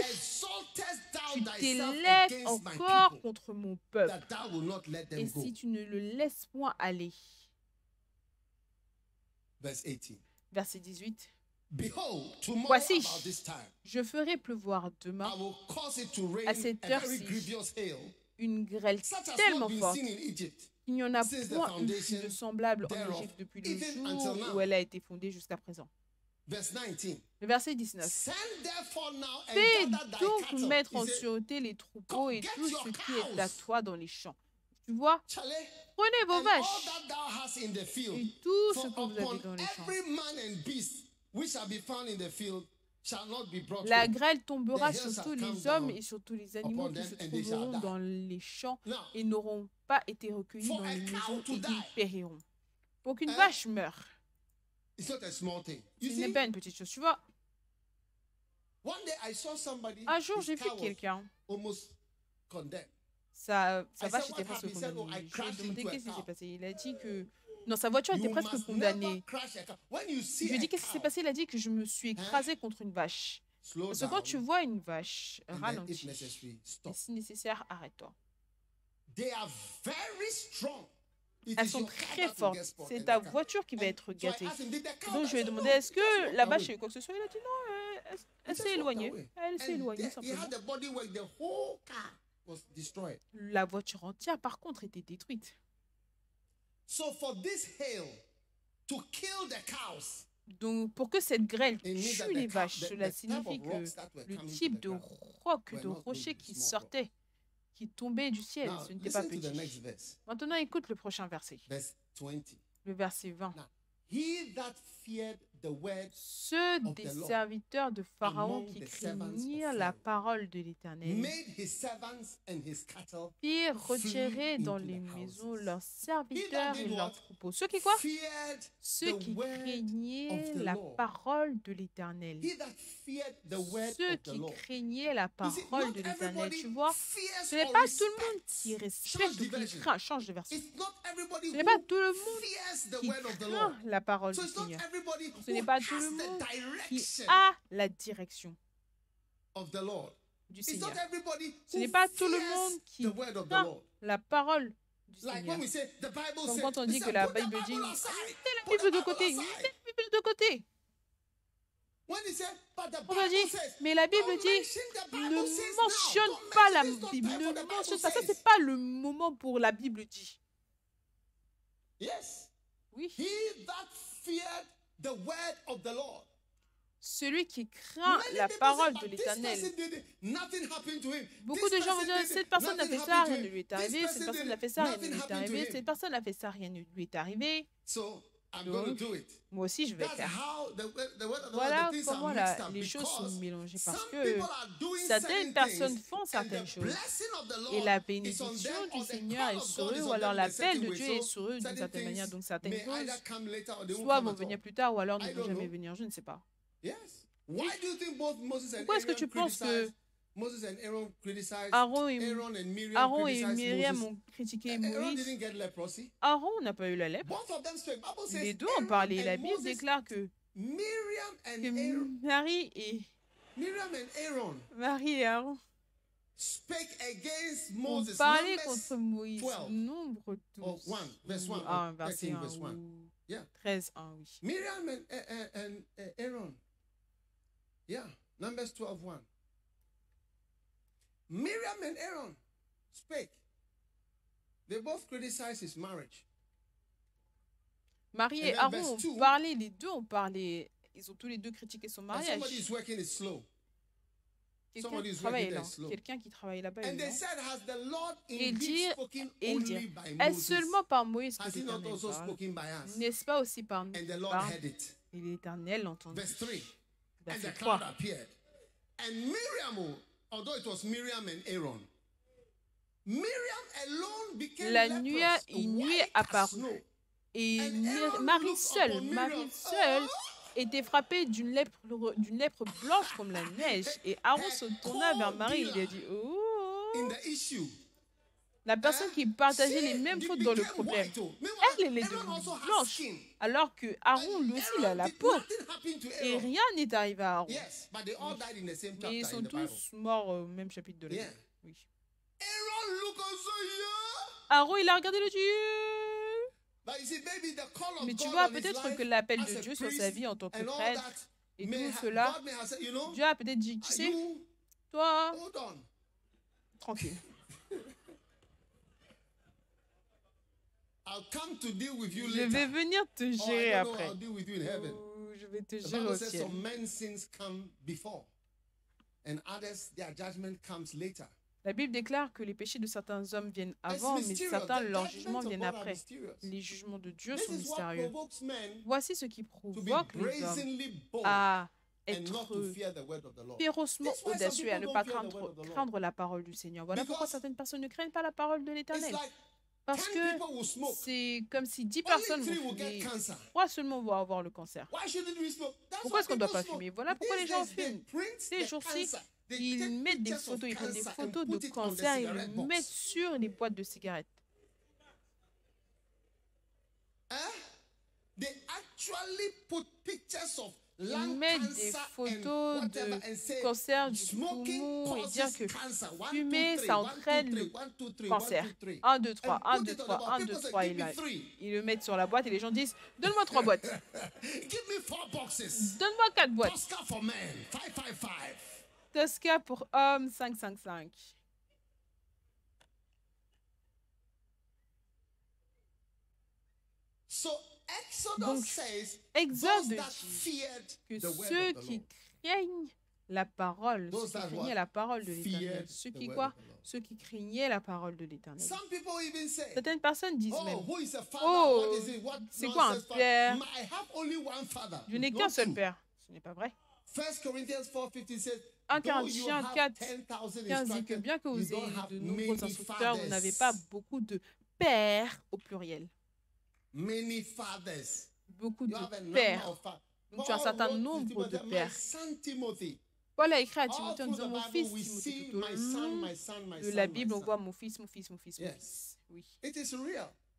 tu t'élèves encore contre mon peuple et si tu ne le laisses point aller. Verset 18. Voici, je ferai pleuvoir demain à cette heure-ci une grêle tellement forte qu'il n'y en a point eu de semblable en Égypte depuis le jour où elle a été fondée jusqu'à présent. Le verset 19. Fais donc mettre en sûreté les troupeaux et tout ce qui est à toi dans les champs. Tu vois, prenez vos vaches et tout ce que vous avez dans les champs. La grêle tombera sur tous les hommes et sur tous les animaux qui se trouveront dans les champs et n'auront pas été recueillis dans les maisons et ils périront. Pour qu'une vache meure, ce n'est pas une petite chose. Tu vois, un jour, j'ai vu quelqu'un. Sa vache était presque condamnée. Je lui ai demandé qu'est-ce qui s'est passé. Il a dit que... Non, sa voiture était presque condamnée. Je lui ai dit qu'est-ce qui s'est passé. Il a dit que je me suis écrasé contre une vache. Parce que quand tu vois une vache, ralentis. Et si nécessaire, arrête-toi. Elles sont très fortes. C'est ta voiture qui va être gâtée. Donc je lui ai demandé est-ce que la vache a eu quoi que ce soit. Il a dit non, elle s'est éloignée. Elle s'est éloignée simplement. La voiture entière, par contre, était détruite. Donc, pour que cette grêle tue les vaches, cela signifie que le type de roc, de rocher qui sortait, qui tombait du ciel, ce n'était pas petit. Maintenant, écoute le prochain verset. Le verset 20. ceux des serviteurs de Pharaon qui craignirent la parole de l'Éternel firent retirer dans les maisons leurs serviteurs et leurs troupeaux. Ceux qui quoi? Ceux qui craignaient la parole de l'Éternel. Ceux qui craignaient la parole de l'Éternel. Tu vois, ce n'est pas tout le monde qui respecte ou qui craint. Change de verset. Ce n'est pas tout le monde qui craint la parole du Seigneur. Ce n'est pas tout le monde qui a la direction du Seigneur. Ce n'est pas tout le monde qui craint la parole du Seigneur. Comme quand on dit que la Bible dit, mettez la Bible de côté, mettez la Bible de côté. On a dit, mais la Bible dit, ne mentionne pas la Bible, ne mentionne pas. Ça, c'est pas le moment pour la Bible dit. Oui. Celui qui craint la parole de l'Éternel. Beaucoup de gens vont dire, cette personne n'a fait ça, rien ne lui est arrivé, cette personne n'a fait ça, rien ne lui est arrivé, cette personne n'a fait ça, rien ne lui est arrivé. Donc, moi aussi, je vais faire. Voilà comment les choses sont mélangées parce que certaines personnes font certaines choses et la bénédiction du Seigneur est sur eux ou alors l'appel de Dieu est sur eux d'une certaine manière. Donc, certaines choses soit vont venir plus tard ou alors ne vont jamais venir. Je ne sais pas. Pourquoi est-ce que tu penses que Aaron et Myriam ont critiqué Moïse? Aaron n'a pas eu la lèpre. Les deux ont parlé. La Bible déclare que Marie et Aaron ont parlé contre Moïse. Nombre 12. Verset 1 ou 13, 1, oui. Miriam and Aaron. Yeah, Numbers 12, 1. Miriam and Aaron spake. They both criticized his marriage. Marie et Aaron ont parlé, les deux ont parlé. Ils ont tous les deux critiqué son mariage. Quelqu'un qui travaille là-bas. Et dit, est-ce seulement par Moïse que l'Éternel parle? N'est-ce pas aussi par nous? Et l'Éternel l'entendit. Verset 3. And Miriam, although it was Miriam and Aaron, Miriam alone became la nuée apparut. Et Marie seule était frappée d'une lèpre blanche comme la neige. Et Aaron se tourna vers Marie et il a dit, oh, la personne qui partageait les mêmes fautes dans le problème, elle est devenue blanche. Alors que Aaron, lui aussi, il a la peau. Et rien n'est arrivé à Aaron. Mais ils sont tous morts au même chapitre de la Bible. Oui. Aaron, il a regardé le Dieu. Mais tu vois, peut-être que l'appel de Dieu sur sa vie en tant que prêtre et tout cela, Dieu a peut-être dit, tu sais, toi, tranquille. Je vais venir te gérer après. Je vais te gérer au ciel. La Bible déclare que les péchés de certains hommes viennent avant, mais certains, leur jugement viennent après. Les jugements de Dieu sont mystérieux. Voici ce qui provoque les hommes à être férocement audacieux et à ne pas craindre la parole du Seigneur. Voilà pourquoi certaines personnes ne craignent pas la parole de l'Éternel. Parce que c'est comme si 10 personnes vont fumer, 3 seulement vont avoir le cancer. Pourquoi est-ce qu'on ne doit pas fumer? Voilà pourquoi les gens fument. Ces jours-ci, ils mettent des photos, ils prennent des photos de cancer et ils les mettent sur les boîtes de cigarettes. Ils mettent des photos de cancer du poumon et dire que fumer, ça entraîne le cancer. 1, 2, 3, 1, 2, 3, 1, 2, 3. Ils le mettent sur la boîte et les gens disent, donne-moi 3 boîtes. Donne-moi 4 boîtes. Tosca pour hommes, 555. Donc, Exode dit que ceux qui craignent la parole, ceux qui craignaient la parole de l'Éternel. Ceux qui quoi? Ceux qui craignaient la parole de l'Éternel. Certaines personnes disent même, oh, c'est quoi un père? Je n'ai qu'un seul père. Ce n'est pas vrai. 1 Corinthiens 4, 15 dit que bien que vous ayez de nombreux instructeurs, vous n'avez pas beaucoup de pères au pluriel. Beaucoup de pères. Donc tu as un certain nombre de pères. Paul a écrit à Timothée en disant, mon fils, Timothée, tout au long de la Bible, on voit mon fils, mon fils, mon fils, mon fils. Oui.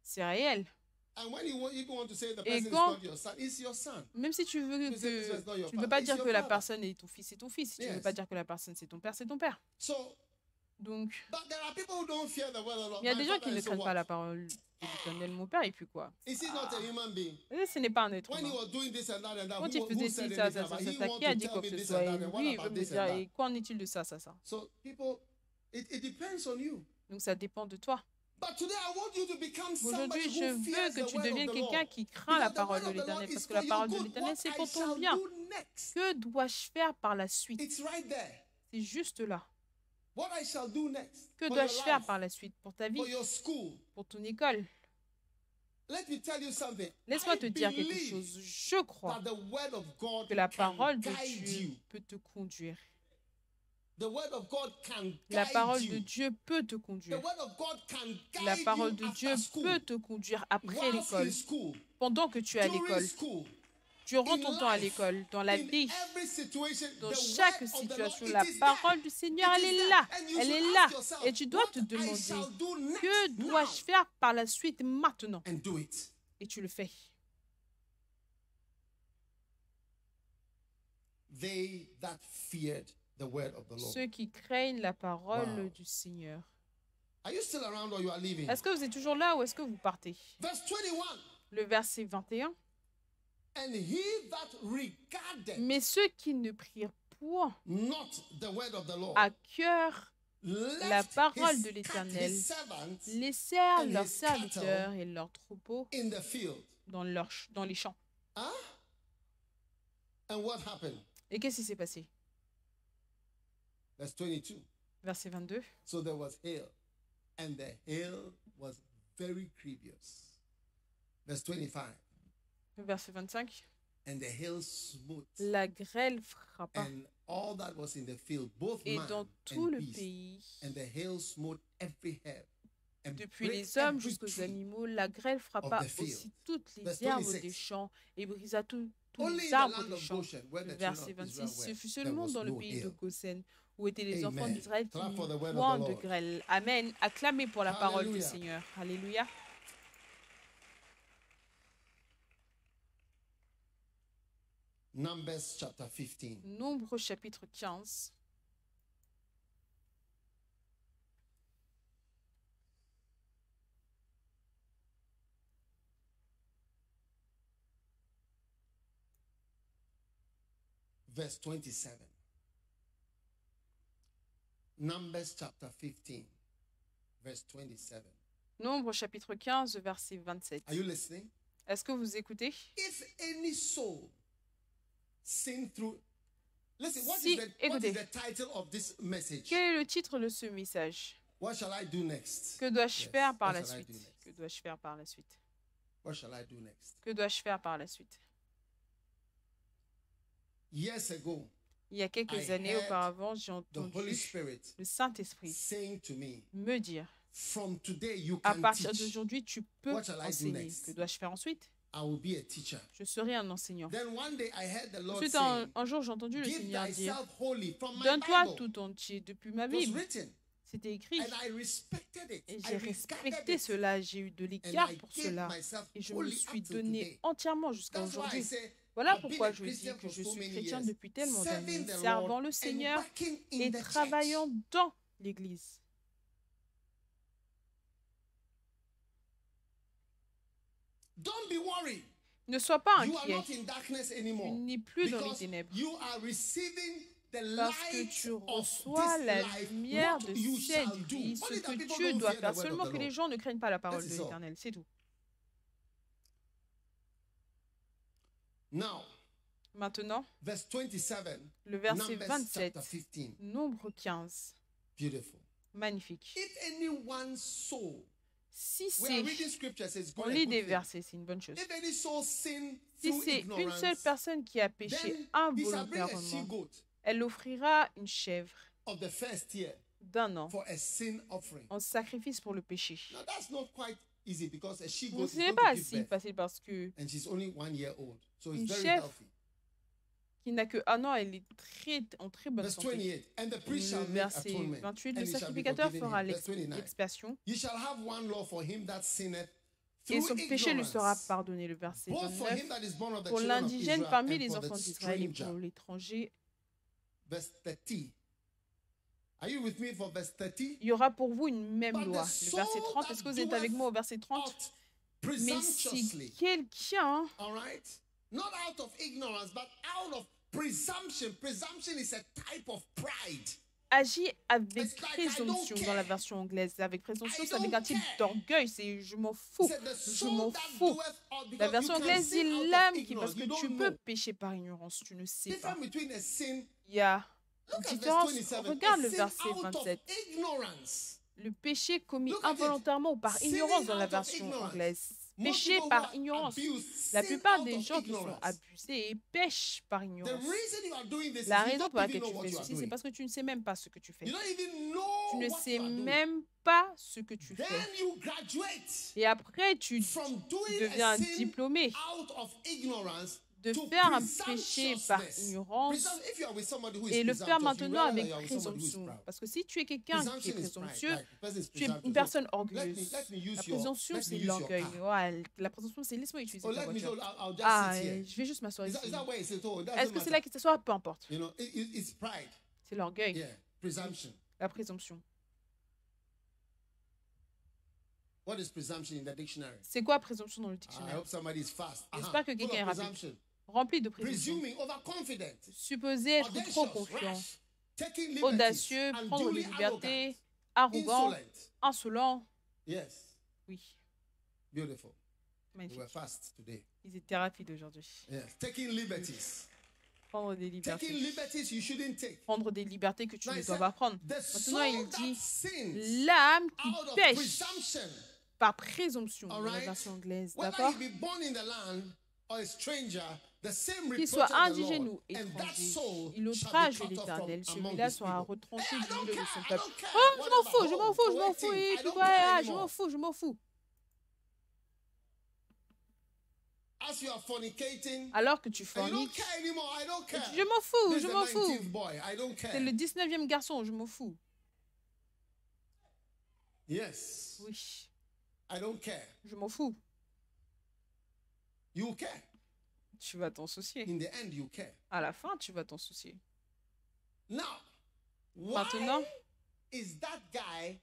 C'est réel. Et quand, même si tu veux que, tu ne veux pas dire que la personne est ton fils, c'est ton fils. Tu ne veux pas dire que la personne c'est ton père, c'est ton père. Donc, il y a des gens qui ne craignent pas la parole de l'Éternel. Mon père, et puis quoi? Ce n'est pas un être humain. Quand il faisait ci, ça, qui a dit quoi que ce soit? Et lui, il veut me dire, et qu'en est-il de ça? Donc, ça dépend de toi. Aujourd'hui, je veux que tu deviennes quelqu'un qui craint la parole de l'Éternel, parce que la parole de l'Éternel, c'est pour ton bien. Que dois-je faire par la suite? C'est juste là. Que dois-je faire par la suite pour ta vie, pour ton école? Laisse-moi te dire quelque chose. Je crois que la parole de Dieu peut te conduire. La parole de Dieu peut te conduire. La parole de Dieu peut te conduire après l'école, pendant que tu es à l'école, durant ton temps à l'école, dans la vie, dans chaque situation. La parole du Seigneur, elle est là. Elle est là. Et tu dois te demander, que dois-je faire par la suite maintenant? Et tu le fais. Ceux qui craignent la parole du Seigneur. Est-ce que vous êtes toujours là ou est-ce que vous partez? Le verset 21. Mais ceux qui ne prirent point à cœur la parole de l'Éternel laissèrent leurs serviteurs et leurs troupeaux dans les champs. Et qu'est-ce qui s'est passé? Verset 22. So there was hail, and the hail was very grievous. Verse 25. Verset 25. And the hail smote. La grêle frappa. And all that was in the field, both et man dans tout and le beast. pays, And the hail smote every herb. And depuis brake les hommes every jusqu'aux tree. animaux, la grêle frappa of the field. aussi toutes les Verse herbes 26. des champs et brisa tous Only les in the arbres land des of champs. Goshen, where the Verset children of 26, Israel ce were, fut there seulement was dans le no pays de hail. Goshen où étaient les enfants Amen. d'Israël qui Clap for the word of point the de Lord. grêle. Amen. Acclamez pour la parole du Hallelujah. Seigneur. Alléluia. Numbers chapter 15. Nombre chapitre 15. Verse 27. Numbers chapter 15, verse 27. Nombre chapitre 15, verset 27. Are you listening? Est-ce que vous écoutez? If any soul sin through. Listen, what Si, is the écoutez. title of this message? Quel est le titre de ce message? What shall I do next? Que dois-je Yes, faire par what la shall I suite? do next? Que dois-je faire par la suite? What shall I do next? Que dois-je faire par la suite? Years ago, Il y a quelques I années heard auparavant, j'ai the entendu Holy Spirit le Saint-Esprit saying to me, me dire, from today you à can partir teach. d'aujourd'hui, tu peux What shall I do enseigner. next? Que dois-je faire ensuite? I will be a teacher. Je serai un enseignant. Then one day I heard the Lord Ensuite, saying, un jour, j'ai entendu le give Seigneur dire, thyself wholly from my donne-toi Bible. tout entier depuis ma It was Bible. written. C'était écrit. And I respected it. Et I j'ai regarded respecté it. cela, j'ai eu de And l'égard I pour gave cela. myself Et je me wholly suis up to donné today. entièrement jusqu'à That's why I aujourd'hui. say, Voilà I've been pourquoi a je dis Christian que for je so suis many chrétien years, depuis tellement d'années, serving the servant Lord le and Seigneur working in et the church. travaillant dans l'Église. Don't be worried. Ne sois pas You are inquiet. not in darkness Tu anymore. n'es plus dans les Because ténèbres. you are receiving the Parce que light tu of reçois this la life. lumière What de you cette shall do. vie, ce Only that que people tu don't dois fear faire. the word Seulement of the que les Lord. gens ne craignent pas la parole That de is all. l'Éternel. C'est tout. Now, Maintenant, verse 27, le verset Numbers 27, chapter 15. Nombre 15. Beautiful. Magnifique. If anyone saw, Si we are c'est... reading scriptures, it's good, On a lit good des thing. versets, c'est une bonne chose. If any soul sin Si through c'est une seule ignorance, personne qui a péché then he shall bring a involontairement, she-goat elle offrira une chèvre of the first year d'un an for a sin offering. en sacrifice pour le péché. Now that's not quite easy because a Bon, she-goat ce is n'est going pas to give si birth, facile parce que and she's only 1 year old, so it's Une very chèvre healthy. qui n'a que un an, elle est en très bonne Verse santé. 28, and the priest Le shall make verset atonement, 28, and le he shall be sacrificateur forgiven fera him. Verse 29, l'expiation you shall have one law for him that sinneth et through son péché lui sera ignorance, pardonné. Le verset both for 29, him that is born of the pour children of l'indigène Israel parmi and les for enfants the d'Israël et stranger. pour l'étranger. Verse 30. Are you with me for verse 30? Il y aura pour vous une même But loi. the Le verset soul 30, that est-ce que vous êtes avec moi au verset 30? ought Mais si presumptuously, quelqu'un all right, not out of ignorance, but out of presumption. Presumption is a type of pride. agit avec It's like, I don't présomption dans la care. version anglaise. Avec présomption, I c'est avec don't un type care. d'orgueil. C'est je m'en fous. He said, the Je soul m'en that fous. doeth all, La because version you can anglaise dit sin out of l'âme qui, ignorance, parce que you tu don't peux know. pécher par ignorance, tu ne sais pas. Difference between a sin. Il y a une Look at verse différence. 27. Regarde A le sin verset out of 27. ignorance. Le péché commis Look at it. involontairement ou par Sinning ignorance dans la out of version ignorance. anglaise. Most Péché people par who are ignorance. abused La sin plupart out des of gens qui sont ignorance. abusés pêchent par The ignorance. reason you are doing this La is you raison don't pour laquelle even tu know what fais you are ceci, c'est doing. parce que tu ne sais même pas ce que tu fais. You don't even know Tu ne what sais you are doing. même pas ce que tu Then fais. you graduate Et après, tu from doing deviens a sin diplômé out of ignorance de to faire un péché par presumptuousness. ignorance If you are with somebody who is et le faire presumptuous, you maintenant realize avec that you are with somebody who is présomption. proud. Parce que si tu es quelqu'un qui est Presumption is pride. présomptueux, Like, the person is tu es une presumptuous. personne Let orgueilleuse. me use La your- présomption, let me c'est use your l'orgueil. car. Ouais, la présomption, c'est laisse-moi utiliser Oh, ta let me voiture. I'll just Ah, sit here. je vais juste m'asseoir Is ici. that where it is? Oh, it Est-ce doesn't que c'est matter. là qu'il s'assoit? Peu importe. You know, it's pride. C'est l'orgueil, Yeah, presumption. la présomption. What is presumption in the dictionary? C'est quoi présomption dans le I dictionnaire? hope somebody is fast. J'espère que Full quelqu'un est of rapide. presumption. Rempli de présomption. Presuming, overconfident, Supposé être trop audacious, confiant, rash, taking liberties, audacieux, prendre des unduly libertés, arrogant, arrogant, insolent. insolent. Yes, Oui, beautiful. We magnifique. were fast today. Ils étaient rapides aujourd'hui. Yes, taking liberties. Prendre des Taking libertés. liberties you shouldn't take. Prendre des libertés que tu Now, ne he dois said, pas prendre. the Maintenant, soul il that dit sins l'âme qui out of pêche presumption, par présomption, dans la Alright. version anglaise. whether D'accord? he be born in the land or a stranger, the same Qu'il reproach soit of the indigène Lord, ou and that étranger, soul il shall outrage be cut off l'Éternel. from among Celui-là his sera people. retranché Hey, I du don't milieu de care, son I peuple. don't care. Oh, je m'en Whatever. fous, je m'en fous, je m'en fous. waiting. Et I puis don't ouais, care ah, je m'en anymore. fous, je m'en fous. As you are fornicating, Alors que tu and you don't forniques, care anymore. I don't care. je m'en fous, This je is m'en the fous. 19th boy. I don't care. C'est le 19e garçon, je m'en fous. Yes, Oui, I don't care. je m'en fous. You care. Tu vas t'en soucier. In the end, you care. À la fin, tu vas t'en soucier. Now, Maintenant, why is that guy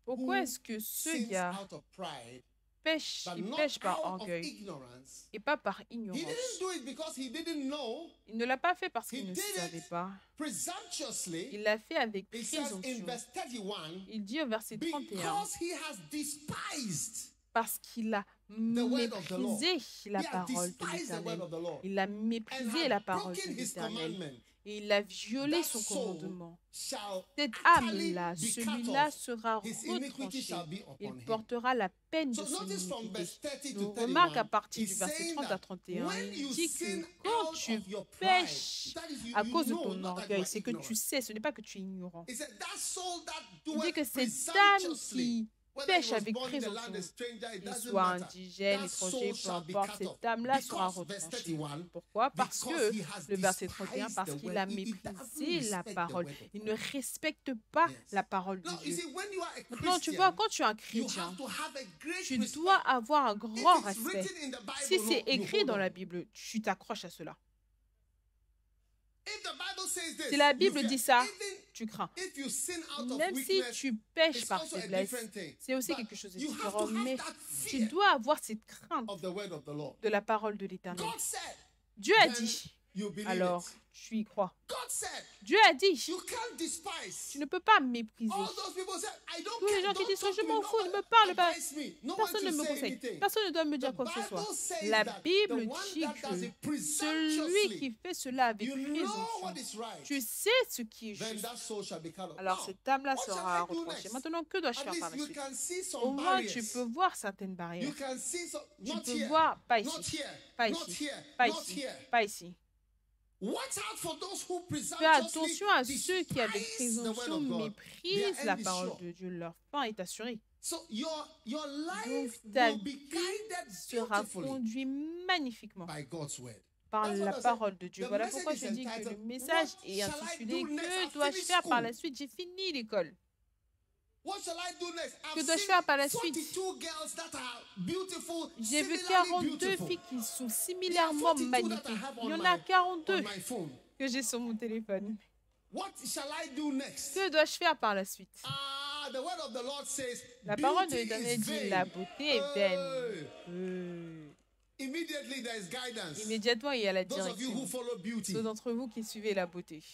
pourquoi est-ce que ce sins gars out of pride, pêche, but il not pêche par out of orgueil ignorance? et pas par He ignorance? didn't do it because he didn't know. Il ne l'a pas fait parce He qu'il ne did savait it pas. presumptuously. Il l'a fait avec It says in présomption. verse 31, Il dit au verset 31, because he has despised parce qu'il a word of the Lord. méprisé la He has parole de despised the word l'Éternel. of the Lord Il a and méprisé la has parole de broken his l'Éternel. commandment. Et il a violé That son soul commandement. shall Cette utterly âme-là, be cut celui-là off. sera His iniquity retranché. shall be upon Il him. portera la peine de So son notice from iniquité. verse 30 to Donc 31, remarque à partir du he's verset saying 30 à that 31, when il you dit sin que quand out tu of your pride, pêches that is à you cause de know, ton not that you orgueil, are c'est que ignorant. tu sais, ce n'est pas que tu es ignorant. He said, that soul that Il dit doeth que cette âme presumptuously, qui whether he pêche was avec born in the land, a présomption, stranger, it qu'il doesn't soit matter. indigène, That étranger, soul peu shall be importe, cut off. cette âme-là sera Because, verse retranchée. 31, Pourquoi? Parce because que he has le verset 31, despised parce the qu'il word. a He doesn't méprisé la respect the parole. word of Il God. ne respecte pas Yes. la parole de Now, you Dieu. see, when you are a Maintenant, tu Christian, vois, quand tu es un you chrétien, have to have a great tu respect. dois avoir un If grand it's respect. written in the Bible, Si no, c'est you écrit hold dans on. la Bible, tu t'accroches à cela. If the Bible says this, Si la you Bible fear. dit ça, Even tu crains. if you sin out of Même si weakness, tu pêches it's par also a faiblesse, different thing. c'est aussi But quelque chose de you have différent. to have Mais that tu fear dois avoir cette crainte of the word of the Lord. de la parole de l'Éternel. God said, Dieu a then dit, alors tu y crois. Dieu a dit, tu ne peux pas mépriser. Tous les gens qui disent que je m'en fous, ne me parlent pas. Personne ne me conseille. Personne ne doit me dire quoi que ce soit. La Bible dit que celui qui fait cela avec présomption, tu sais ce qui est juste. Alors cette âme-là sera retranchée. Maintenant, que dois-je faire par la suite? Au moins, tu peux voir certaines barrières. Tu peux voir, pas ici, pas ici, pas ici, pas ici. Fais attention à ceux qui, avec présomption, méprisent la parole de Dieu. Leur fin est assurée. Donc, ta vie sera conduite magnifiquement par la parole de Dieu. Voilà pourquoi je dis que le message est intitulé « Que dois-je faire par la suite ?» J'ai fini l'école. Que dois-je faire par la suite? J'ai vu 42 filles qui sont similairement magnifiques. Il y en a 42 que j'ai sur mon téléphone. Que dois-je faire par la suite? La parole de l'Éternel dit la beauté est vaine. Immédiatement, il y a la direction. Ceux d'entre vous qui suivez la beauté.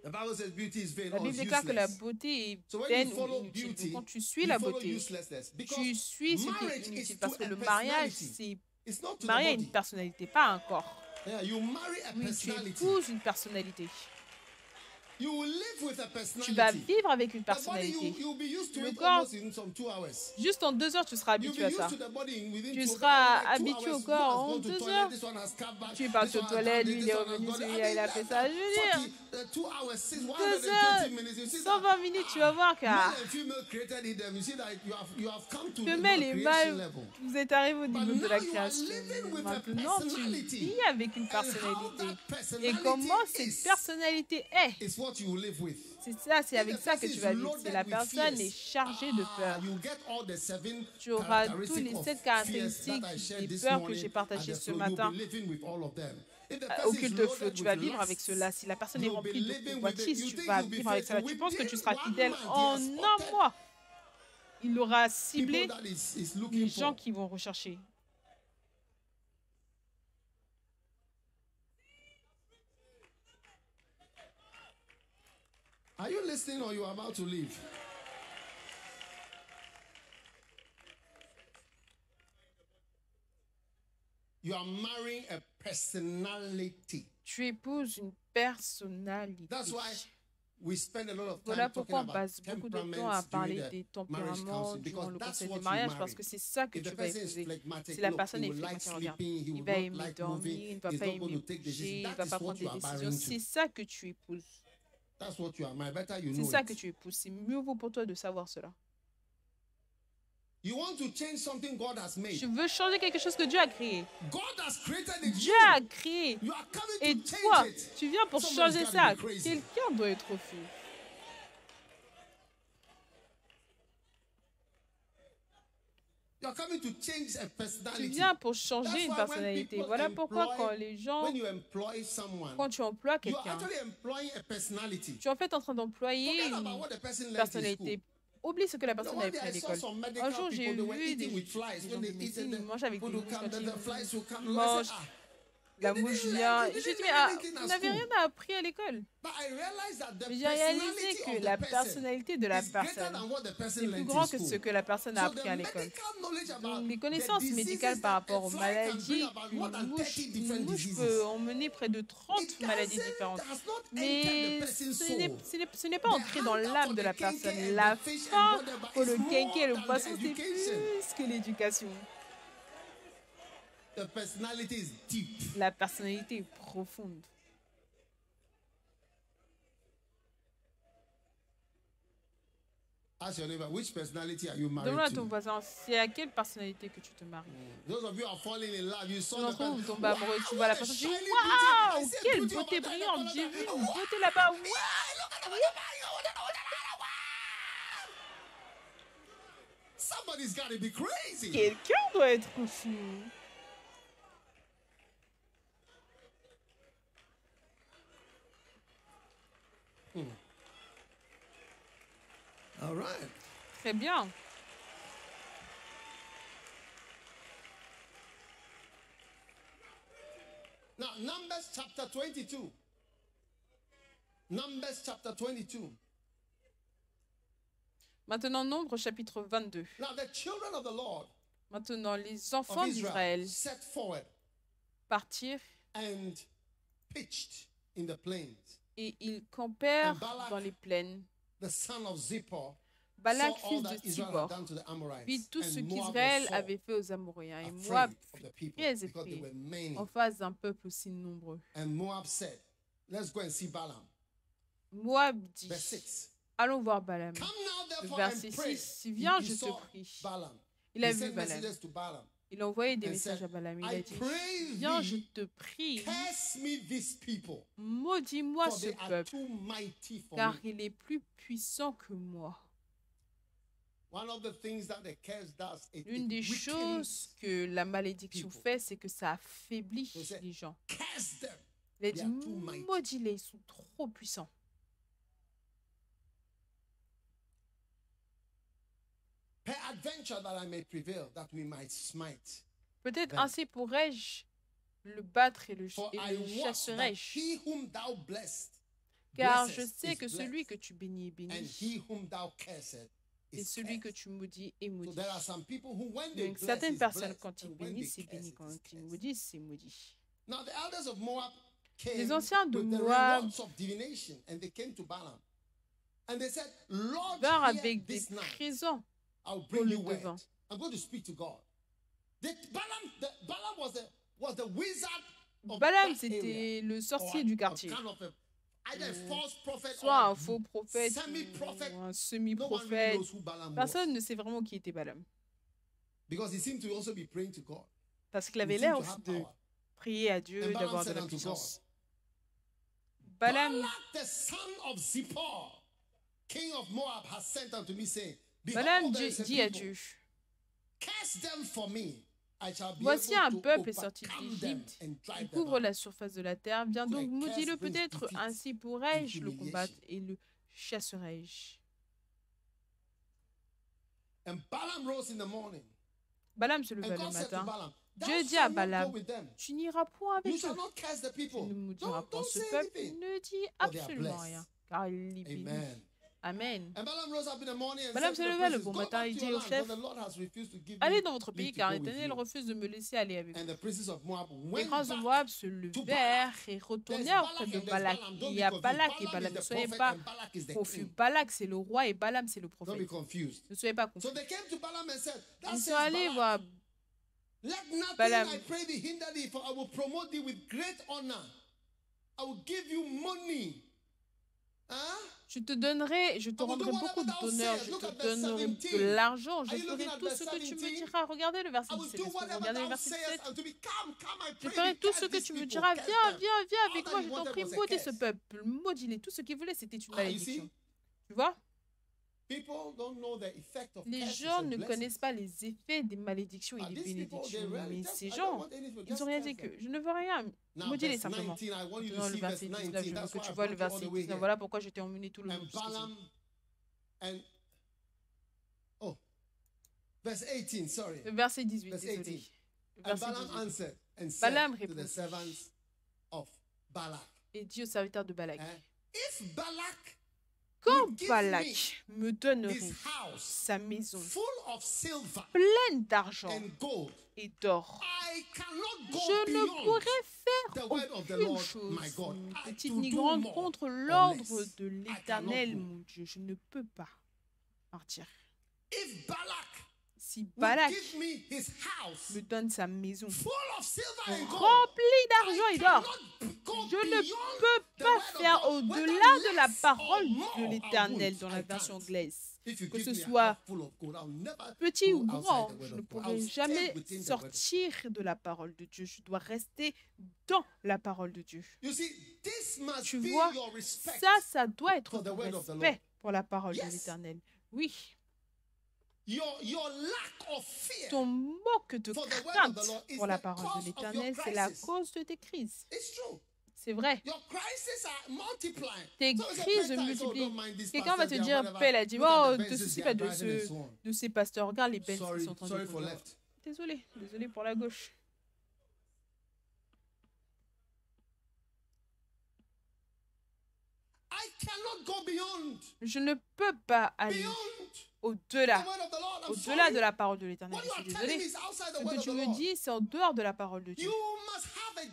La Bible déclare que la beauté est vaine ou inutile. Donc, quand tu suis la beauté, tu suis ce qui est inutile. Parce que le mariage, c'est marier une personnalité, pas un corps. Oui, tu épouses une personnalité. Tu vas vivre avec une personnalité. Le corps, juste en 2 heures, tu seras habitué à ça. Tu seras habitué au corps en 2 heures. Tu es parti aux toilettes, lui, il est revenu, celui-là, il a fait ça. Je veux dire, 2 heures, 120 minutes, tu vas voir que femelle et mâle, vous êtes arrivé au niveau de la création. Maintenant, tu vis avec une personnalité. Et comment cette personnalité est? C'est ça, c'est avec ça que tu vas vivre. Si la personne est chargée de peur, tu auras tous les 7 caractéristiques des peurs que j'ai partagées ce matin. Au culte de flot, tu vas vivre avec cela. Si la personne est remplie de convoitise, tu vas vivre avec cela. Tu penses que tu seras fidèle en un mois. Il aura ciblé les gens qui vont rechercher. Are you listening or you are about to leave? You are marrying a personality. Tu épouses une personnalité. That's why we spend a lot of time voilà pourquoi on talking passe about beaucoup de temps à parler des tempéraments durant le conseil de mariage parce que c'est ça que tu vas épouser. Si la personne est flegmatique, regarde, il va aimer dormir, il ne va pas aimer bouger, il ne va pas prendre des décisions. C'est ça que tu épouses. C'est ça que tu épouses. C'est mieux vaut pour toi de savoir cela. Tu veux changer quelque chose que Dieu a créé. Dieu a créé. Et toi, tu viens pour changer ça. Quelqu'un doit être fou. Tu viens pour changer une personnalité. Voilà pourquoi quand les gens, quand tu emploies quelqu'un, tu es en fait en train d'employer une personnalité. Oublie ce que la personne a appris à l'école. Un jour, j'ai vu des gens de médecine, ils mangent avec des mouches quand ils mangent. La mouche vient. Je dis, mais vous n'avez rien appris à l'école. J'ai réalisé que la personnalité de la personne est plus grande que ce que la personne a appris à l'école. Donc, les connaissances médicales par rapport aux maladies, une mouche peut emmener près de 30 maladies différentes. Mais ce n'est pas ancré dans l'âme de la personne. La faim pour le kéké, le poisson, c'est plus que l'éducation. La personnalité est profonde. Demande à ton voisin, c'est à quelle personnalité que tu te maries. D'entre vous, vous tombez amoureux, tu vois la personne, tu dis waouh, quelle beauté brillante, j'ai vu une beauté là-bas. Quelqu'un doit être fou. All right. Très bien. Now, Numbers chapter 22. Numbers chapter 22. Maintenant, Nombre chapitre 22. Now, the children of the Lord Maintenant, les enfants d'Israël partirent and pitched in the plains. Et ils campèrent dans les plaines. The son of Zippor, Balak, fils de Zippor, vit tout ce qu'Israël avait fait aux Amoréens. Et Moab fut très effrayé en face d'un peuple aussi nombreux. Moab dit, allons voir Balaam. Le verset 6, viens, je te prie. Il a vu Balaam. Il a envoyé des messages à Balaam. Il a dit, viens, je te prie, maudis-moi ce peuple, car il est plus puissant que moi. Une des choses que la malédiction fait, c'est que ça affaiblit les gens. Il a dit, maudis-les, ils sont trop puissants. Peut-être ainsi pourrais-je le battre et le chasserai-je. Car je sais que celui que tu bénis est béni, et celui que tu maudis est maudit. Donc certaines personnes, quand ils bénissent, c'est béni. Quand ils maudissent, c'est maudit. Les anciens de Moab vinrent avec des présents pour le devin. Balaam, c'était le sorcier du quartier. Soit un faux prophète ou un semi-prophète. Personne ne sait vraiment qui était Balaam. Parce qu'il avait l'air aussi de prier à Dieu, d'avoir de la puissance. Balaam, dit à Dieu, voici un peuple sorti d'Égypte, il couvre la surface de la terre, viens donc maudis-le peut-être, ainsi pourrais-je le combattre et le chasserai-je. Balaam se leva le matin. Dieu dit à Balaam, tu n'iras point avec eux. Tu ne maudiras point ce peuple, ne dis absolument rien, car il est béni. Amen. Balaam se leva le bon matin et dit au chef, allez dans votre pays, car l'Éternel refuse de me laisser aller avec vous. Les grands de Moab se levèrent et retournèrent auprès de Balak. Il y a Balak et Balaam. Ne soyez pas confus. Balak, c'est le roi et Balaam, c'est le prophète. Ne soyez pas confus. Ils sont allés voir Balaam. Je te rendrai beaucoup d'honneur, je te donnerai de l'argent, je ferai tout ce que tu me diras. Regardez le verset 17. Regardez le verset 17. Je ferai tout ce que tu me diras. Viens avec moi, je t'en prie, maudis ce peuple. Maudis-les. Tout ce qu'ils voulaient, c'était une malédiction. Tu vois? Les gens ne connaissent pas les effets des malédictions et des bénédictions. Mais ces gens, ils n'ont rien dit que je ne veux rien. Maudis-les simplement. Dans le verset 19, je veux que tu vois le verset 19. Voilà pourquoi je t'ai emmené tout le long jusqu'ici. Le verset 18, désolé. Verset 18. Balaam répondit et dit au serviteur de Balak, quand Balak me donnerait sa maison pleine d'argent et d'or, je ne pourrais faire aucune chose, ni petite ni grande, contre l'ordre de l'Éternel, mon Dieu. Je ne peux pas partir. Si Balak me donne sa maison remplie d'argent et d'or, je ne peux pas faire au-delà de la parole de l'Éternel dans la version anglaise. Que ce soit petit ou grand, je ne pourrai jamais sortir de la parole de Dieu. Je dois rester dans la parole de Dieu. Tu vois, ça doit être ton respect pour la parole de l'Éternel. Oui. Ton manque de crainte pour la parole de l'Éternel, c'est la cause de tes crises. C'est vrai. Tes crises se multiplient. Quelqu'un va te dire, Pelle a dit, oh, ne te soucie pas de ces pasteurs. Regarde les bêtes qui sont en train de faire. Désolé pour la gauche. Je ne peux pas aller au-delà de la parole de l'Éternel. Je suis désolée. Ce que tu me dis, c'est en dehors de la parole de Dieu.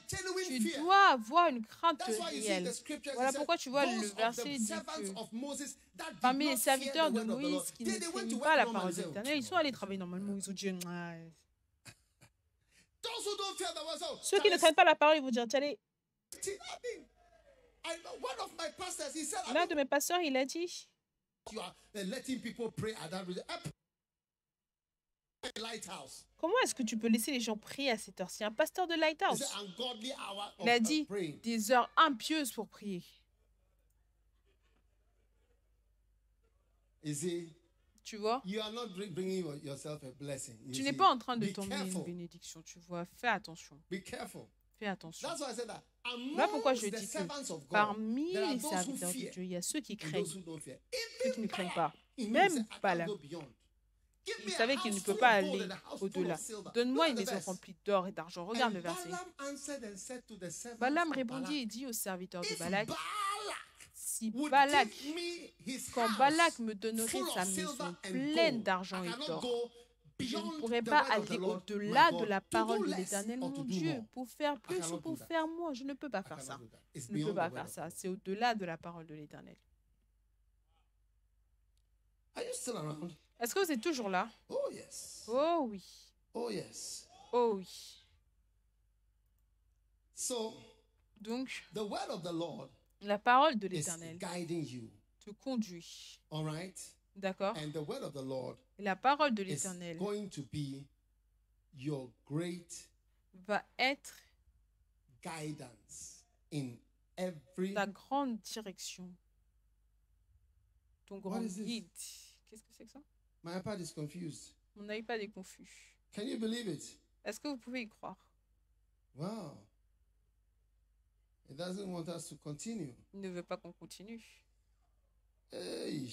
Tu dois avoir une crainte réelle. Voilà pourquoi tu vois le verset dit que parmi les serviteurs de Moïse qui ne craignent pas la parole de l'Éternel, ils sont allés travailler normalement. Ils ont dit, ceux qui ne craignent pas la parole, ils vont dire, allez. L'un de mes pasteurs, il a dit, comment est-ce que tu peux laisser les gens prier à cette heure-ci? Un pasteur de Lighthouse, il a dit des heures impieuses pour prier. Tu vois, tu n'es pas en train de t'emmener une bénédiction, tu vois. Fais attention. Fais attention. Voilà pourquoi je dis que parmi les serviteurs de Dieu, il y a ceux qui craignent, ceux qui ne craignent pas. Même Balaam. Il savait qu'il ne peut pas aller au-delà. Donne-moi une maison remplie d'or et d'argent. Regarde le verset. Balaam répondit et dit aux serviteurs de Balak, si Balak, quand Balak me donnerait sa maison pleine d'argent et d'or, je ne pourrais pas aller au-delà de la parole de l'Éternel, mon Dieu, pour faire plus ou pour faire moins. Je ne peux pas faire ça. Je ne peux pas faire ça. C'est au-delà de la parole de l'Éternel. Est-ce que vous êtes toujours là? Oh yes. Oh oui. Oh yes. Oh oui. Donc, the word of the Lord la parole de l'Éternel te conduit. All right? D'accord? And the word of the Lord et la parole de l'Éternel va être guidance in every... ta grande direction, ton grand guide. Qu'est-ce que c'est que ça? My iPad is confused. Mon iPad est confus. Can you believe it? Est-ce que vous pouvez y croire? Wow. It doesn't want us to continue. Il ne veut pas qu'on continue. Hey.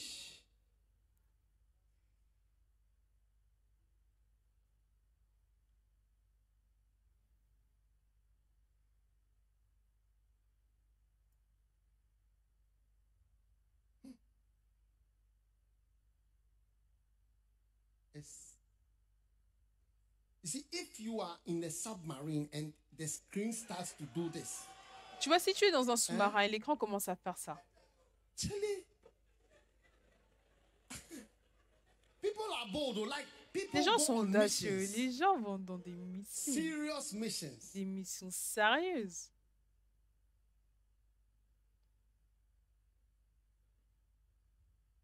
You see, if you are in a submarine and the screen starts to do this. Tu vois, si tu es dans un sous-marin et l'écran commence à faire ça. Les gens sont audacieux. Les gens vont dans des missions. Des missions sérieuses.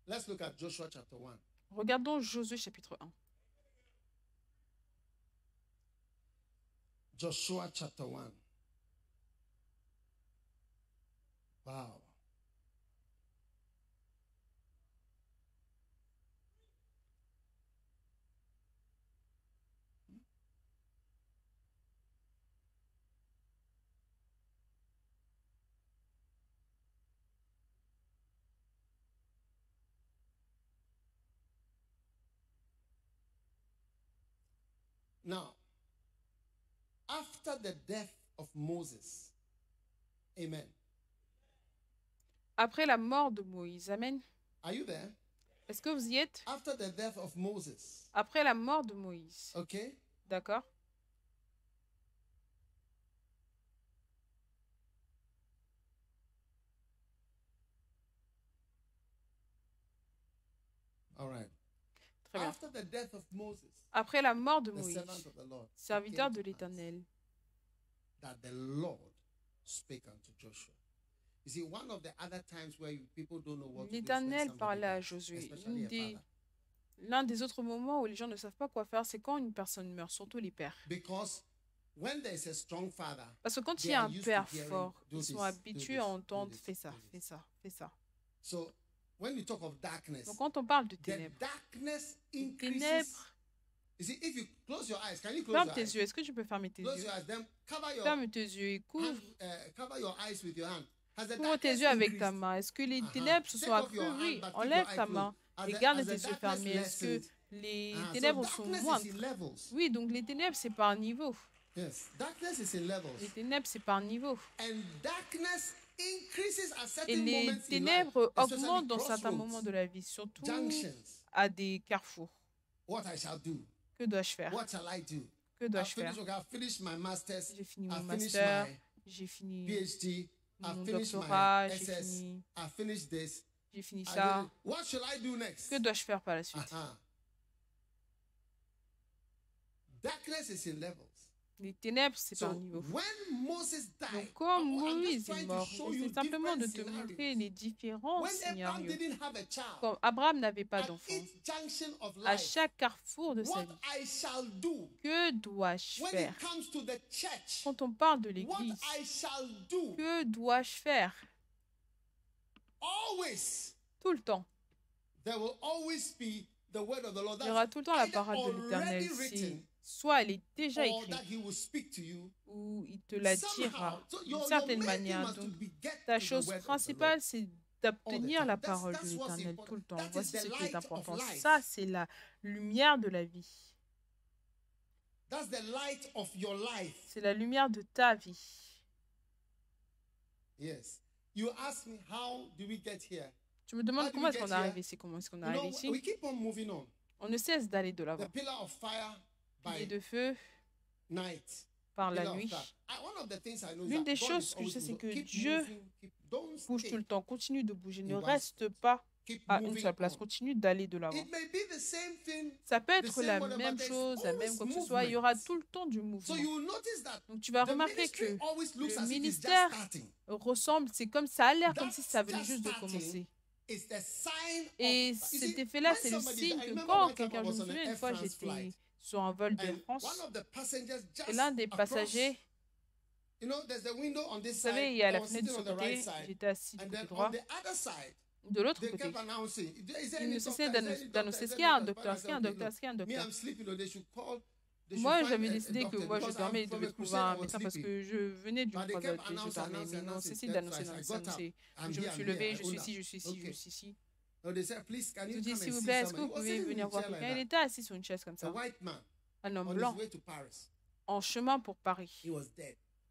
Let's look at Joshua chapter 1. Regardons Josué chapitre 1. Joshua chapter 1. Wow. Now, after the death of Moses, amen. Après la mort de Moïse, amen. Are you there? Est-ce que vous y êtes? After the death of Moses. Après la mort de Moïse. Okay. D'accord. All right. Très bien. After the death of Moses, après la mort de Moïse, serviteur de l'Éternel, the Lord spake unto Joshua. You see, one of the other times where people don't know what to do, l'Éternel parlait à Josué. L'un des autres moments où les gens ne savent pas quoi faire, c'est quand une personne meurt, surtout les pères. Parce que quand il y a un père fort, ils sont habitués à entendre « fais ça, fais ça, fais ça ». Donc quand on parle de ténèbres, ferme tes yeux. Est-ce que tu peux fermer tes yeux? Ferme tes yeux et couvre tes yeux avec ta main. Est-ce que les ténèbres se sont accrues? Oui, enlève ta main et garde tes yeux fermés. Est-ce que les ténèbres sont moindres? Oui, donc les ténèbres, c'est par niveau. Les ténèbres, c'est par niveau. Et les ténèbres augmentent dans certains moments de la vie, surtout à des carrefours. Que dois-je faire? Que dois-je faire? J'ai fini mon master, j'ai fini mon doctorat, j'ai fini ça. Que dois-je faire par la suite? Les ténèbres, c'est par niveau. Donc, quand Moïse est mort, c'est simplement de te montrer les différents scénarios. Comme Abraham n'avait pas d'enfant, à chaque carrefour de sa vie, que dois-je faire? Quand on parle de l'Église, que dois-je faire? Tout le temps. Il y aura tout le temps la parole de l'Éternel. Soit elle est déjà écrite, ou il te la dira d'une certaine manière. Donc, ta chose principale, c'est d'obtenir la parole de l'Éternel tout le temps. Voici ce qui est important. Ça, c'est la lumière de la vie. C'est la lumière de ta vie. Tu me demandes comment est-ce qu'on est arrivé ici? Comment est-ce qu'on est arrivé ici? On ne cesse d'aller de l'avant. Pilier de feu par la nuit. L'une des choses que je sais, c'est que Dieu bouge tout le temps. Continue de bouger. Ne reste pas à une seule place. Continue d'aller de l'avant. Ça peut être la même chose, la même quoi que ce soit. Il y aura tout le temps du mouvement. Donc tu vas remarquer que le ministère ressemble, c'est comme ça a l'air comme si ça venait juste de commencer. Et cet effet-là, c'est le signe que quand quelqu'un, je me souviens une fois, j'étais sur un vol d'Air France, et l'un des passagers, vous savez, il y a la fenêtre de ce côté, j'étais assis du côté droit, de l'autre côté. Il ne cessait d'annoncer ce qu'il y a un docteur, ce qu'il y a un docteur, ce qu'il y a un docteur. Moi, j'avais décidé que moi, je dormais, il devait trouver un médecin parce que je venais du croisade et je dormais. Mais non, cessez d'annoncer, d'annoncer. Je me suis levée, je suis ici, je suis ici, je suis ici. Je lui dis, s'il vous plaît, est-ce que vous pouvez venir voir quelqu'un? Il était assis sur une chaise comme ça. Un homme blanc, en chemin pour Paris.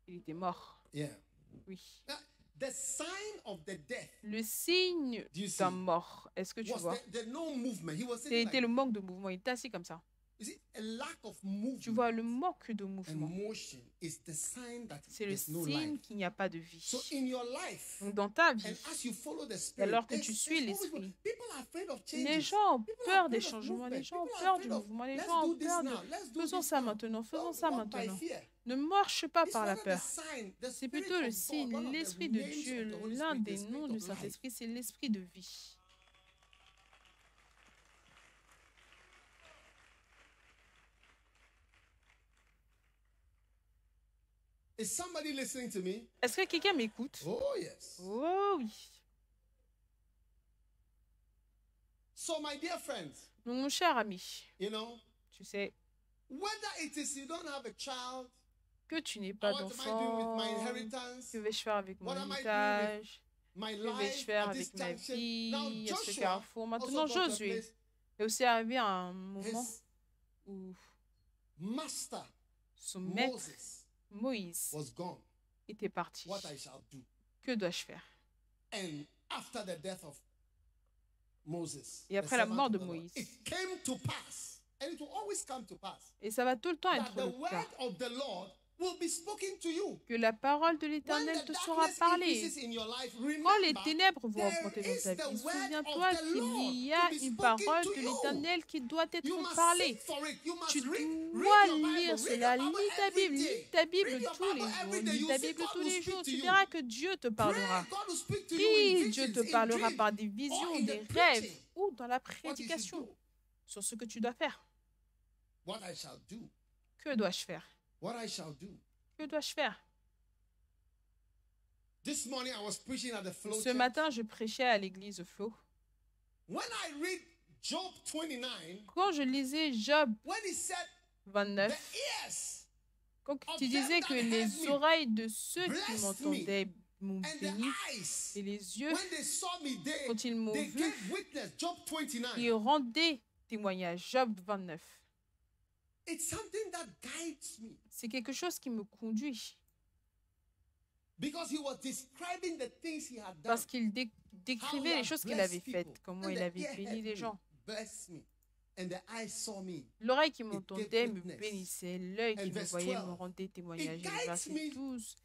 Il était mort. Oui. Le signe d'un mort, est-ce que tu vois? C'était le manque de mouvement. Il était assis comme ça. Tu vois, le manque de mouvement, c'est le signe qu'il n'y a pas de vie. Donc, dans ta vie, et alors que tu suis l'esprit, les gens ont peur des changements, les gens ont peur du mouvement, les gens ont peur de faisons ça maintenant, faisons ça maintenant. Ne marche pas par la peur. C'est plutôt le signe, l'esprit de Dieu. L'un des noms du Saint-Esprit, c'est l'esprit de vie. Est-ce que quelqu'un m'écoute? Oh, yes. Oh oui. So, my dear friends, donc, mon cher ami, tu sais, que tu n'es pas d'enfant, que vais-je faire avec mon héritage, que vais-je faire avec ma vie, à ce carrefour. Maintenant, Josué est aussi arrivé à un moment où son maître, Moïse, était parti. Que dois-je faire? Et après la mort de Moïse, et ça va tout le temps être le cas, que la parole de l'Éternel te sera parlée. Quand les ténèbres vont augmenter dans ta vie, souviens-toi qu'il y a une parole de l'Éternel qui doit être parlée. Tu dois lire cela. Lis ta Bible tous les jours. Lis ta Bible tous les jours. Tu verras que Dieu te parlera. Prie, Dieu te parlera par des visions, des rêves ou dans la prédication sur ce que tu dois faire. Que dois-je faire? Que dois-je faire? Ce matin, je prêchais à l'église Flow. Quand je lisais Job 29, quand tu disais que les oreilles de ceux qui m'entendaient m'ont béni, et les yeux, quand ils m'ont vu, ils rendaient témoignage. Job 29. C'est quelque chose qui me conduit. Parce qu'il décrivait les choses qu'il avait faites, comment il avait béni les gens. L'oreille qui m'entendait me bénissait, l'œil qui me voyait me rendait témoignage. Verset 12.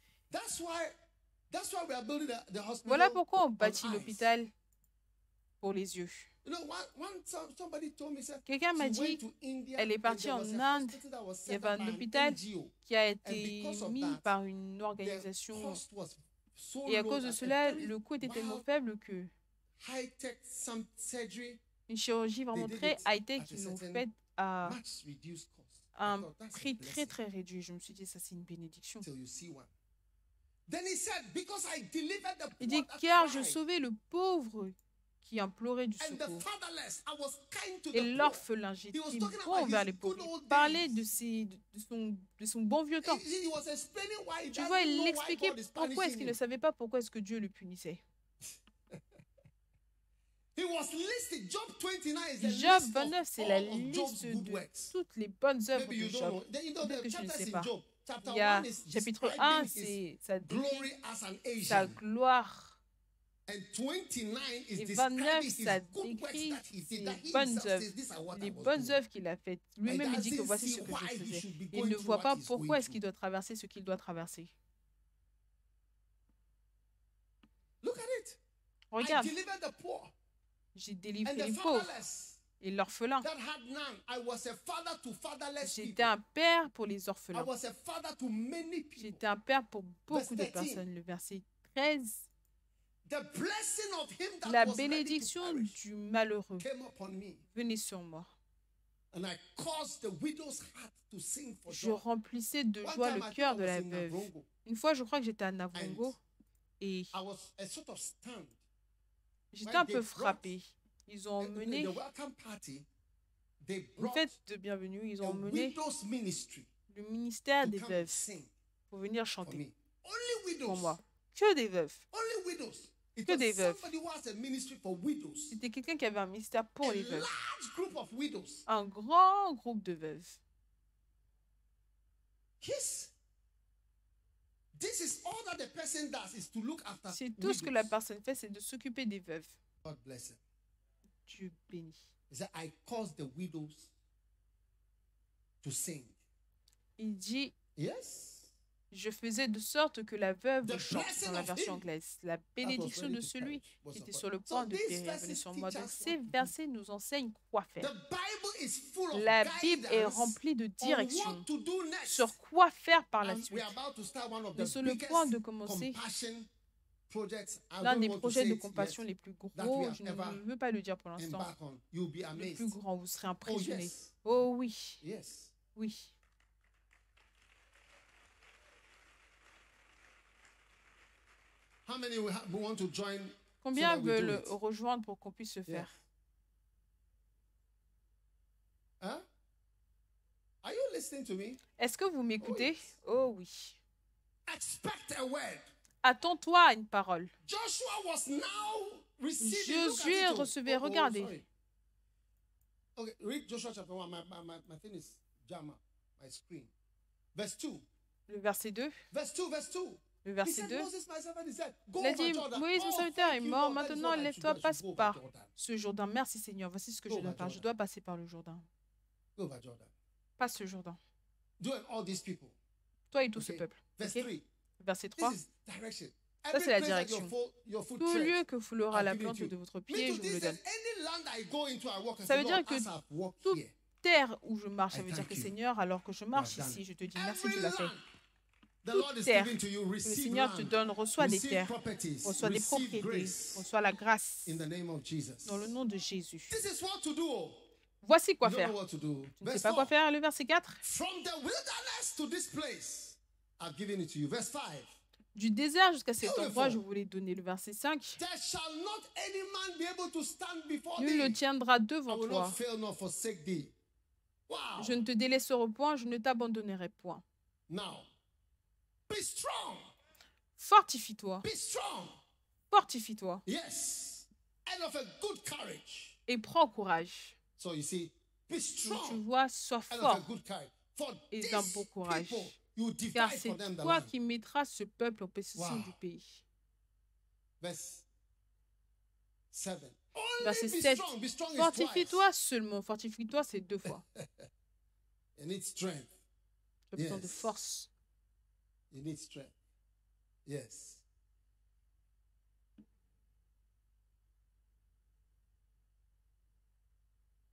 Voilà pourquoi on bâtit l'hôpital pour les yeux. Quelqu'un m'a dit, elle est partie en Inde, il y avait un hôpital qui a été mis par une organisation. Et à cause de cela, le coût était tellement faible que une chirurgie vraiment très high-tech qu'ils l'ont faite à un prix très très réduit. Je me suis dit, ça c'est une bénédiction. Il dit, car je sauvais le pauvre qui implorait du secours. Et l'orphelin, j'étais bon envers les pauvres. Il parlait de son bon vieux temps. Tu vois, il expliquait pourquoi est-ce qu'il ne savait pas pourquoi est-ce que Dieu le punissait. Job 29, c'est la liste de toutes les bonnes œuvres de Job. Peut-être que tu ne sais pas. Il y a chapitre 1, ça décrit sa gloire. Et 29, ça décrit ses bonnes œuvres, les bonnes œuvres qu'il a faites. Lui-même, il dit que voici ce que je faisais. Il ne voit pas pourquoi est-ce qu'il doit traverser ce qu'il doit traverser. Regarde, j'ai délivré les pauvres et l'orphelin. J'étais un père pour les orphelins. J'étais un père pour beaucoup de personnes. Le verset 13. La bénédiction du malheureux venait sur moi. Je remplissais de joie le cœur de la veuve. Une fois, je crois que j'étais à Navongo et j'étais un peu frappée. Ils ont emmené une fête de bienvenue. Ils ont emmené le ministère des veuves pour venir chanter pour moi. Que des veuves. Que des veuves. C'était quelqu'un qui avait un ministère pour les veuves. Un grand groupe de veuves. C'est tout ce que la personne fait, c'est de s'occuper des veuves. Dieu bénit. Il dit, je faisais de sorte que la veuve chante, dans la version anglaise. La bénédiction de celui qui était sur le point de périr venait sur moi. Donc ces versets nous enseignent quoi faire. La Bible est remplie de directions sur quoi faire par la suite. Nous sommes sur le point de commencer l'un des projets de compassion les plus gros. Je ne veux pas le dire pour l'instant. Le plus grand, vous serez impressionnés. Oh oui. Oui. Combien veulent rejoindre pour qu'on puisse le faire? Est-ce que vous m'écoutez? Oh oui. Attends-toi à une parole. Josué recevait, regardez. Le verset 2. Le verset 2, il a dit, Moïse, mon serviteur, est mort. Maintenant, lève-toi, passe par ce Jourdain. Merci Seigneur, voici ce que je dois faire. Je dois passer par le Jourdain. Passe ce Jourdain. Toi et tout ce peuple. Okay? Verset 3. Ça, c'est la direction. Tout lieu que foulera la plante de votre pied, je vous le donne. Ça veut dire que toute terre où je marche, ça veut dire que Seigneur, alors que je marche ici, je te dis merci, tu l'as fait. Toute terre que le Seigneur te donne, reçois des terres, reçois des propriétés, reçois la grâce dans le nom de Jésus. Voici quoi faire. Tu ne sais pas quoi faire. Le verset 4. Du désert jusqu'à cet endroit, je vous l'ai donné. Le verset 5. Nul ne tiendra devant toi. Je ne te délaisserai point, je ne t'abandonnerai point. Fortifie-toi. Fortifie-toi. Et prends courage. Donc, tu vois, sois fort et d'un bon courage. car c'est toi qui mettras ce peuple en possession du pays. Verset 7. Verset 7. Fortifie-toi seulement. Fortifie-toi, c'est 2 fois. You need strength. Tu as besoin de force. You need strength. Yes.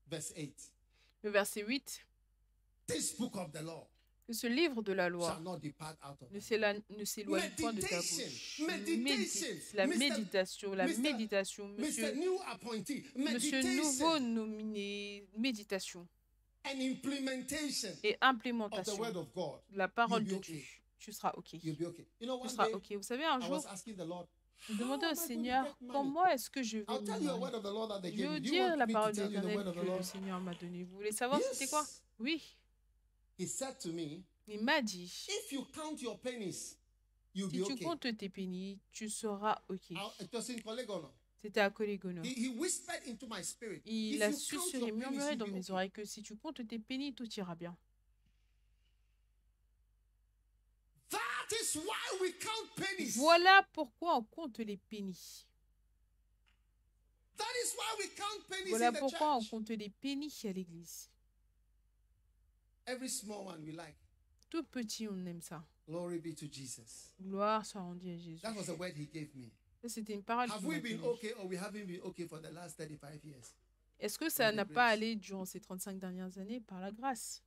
Verse 8. Le verset 8. This book of the law que ce livre de la loi shall not depart out of ne s'éloigne point de ta bouche. La méditation, monsieur nouveau nominé, méditation et implémentation de la parole de Dieu. Tu seras OK. Tu seras OK. Vous savez, un jour, je demandais au Seigneur, comment est-ce que je vais Je vais vous dire la parole de l'Éternel que le Seigneur m'a donnée. Vous voulez savoir c'était quoi? Oui. Il m'a dit, si tu comptes tes pénis, tu seras OK. C'était à Colégono. Il a susurré, murmuré dans mes oreilles que si tu comptes tes pénis, tout ira bien. Voilà pourquoi on compte les pénis. Voilà pourquoi on compte les pénis à l'église. Tout petit, on aime ça. Gloire soit rendue à Jésus. C'était une parole qu'il m'a donnée. Est-ce que ça n'a pas allé durant ces 35 dernières années par la grâce?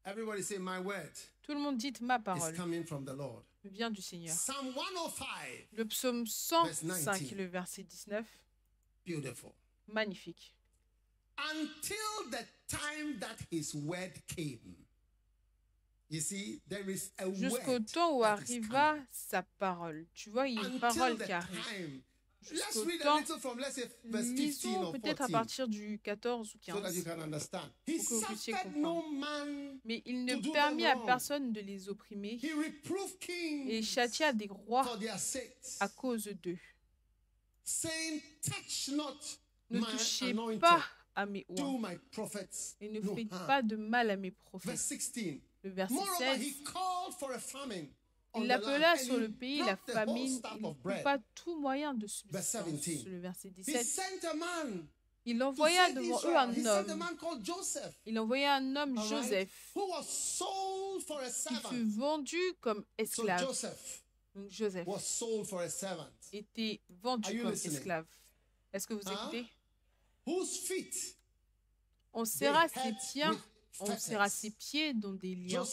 Tout le monde dit ma parole vient du Seigneur. Le psaume 105, le verset 19. Magnifique. Until the time that his word came. You see, there is a jusqu'au temps où arriva sa parole. Tu vois, il y a une parole qui arrive. Jusqu'au temps, lisons peut-être à partir du 14 ou 15, pour que vous puissiez comprendre. Mais il ne permit à personne de les opprimer et châtia des rois à cause d'eux. Ne touchez pas à mes oies et ne faites pas de mal à mes prophètes. Le verset 16. Il appela sur le pays la famine, il ne coupa tout moyen de subsistance. Le verset 17. Il envoya devant eux un homme. Il envoya un homme, Joseph, qui fut vendu comme esclave. Donc Joseph était vendu comme esclave. Est-ce que vous écoutez? On serra ses pieds dans des liens.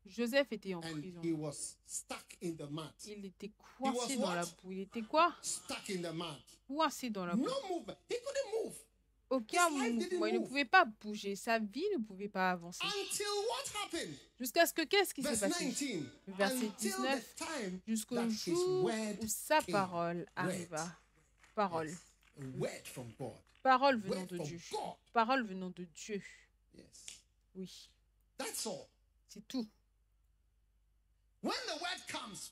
Joseph était en prison. Il était coincé dans la boue. Il était quoi? Coincé dans la boue. Aucun mouvement. Il ne pouvait pas bouger. Sa vie ne pouvait pas avancer. Jusqu'à ce que qu'est-ce qui s'est passé? Verset 19. Jusqu'au jour où sa parole arriva. Parole. Parole venant de Dieu. Parole venant de Dieu. Oui. C'est tout.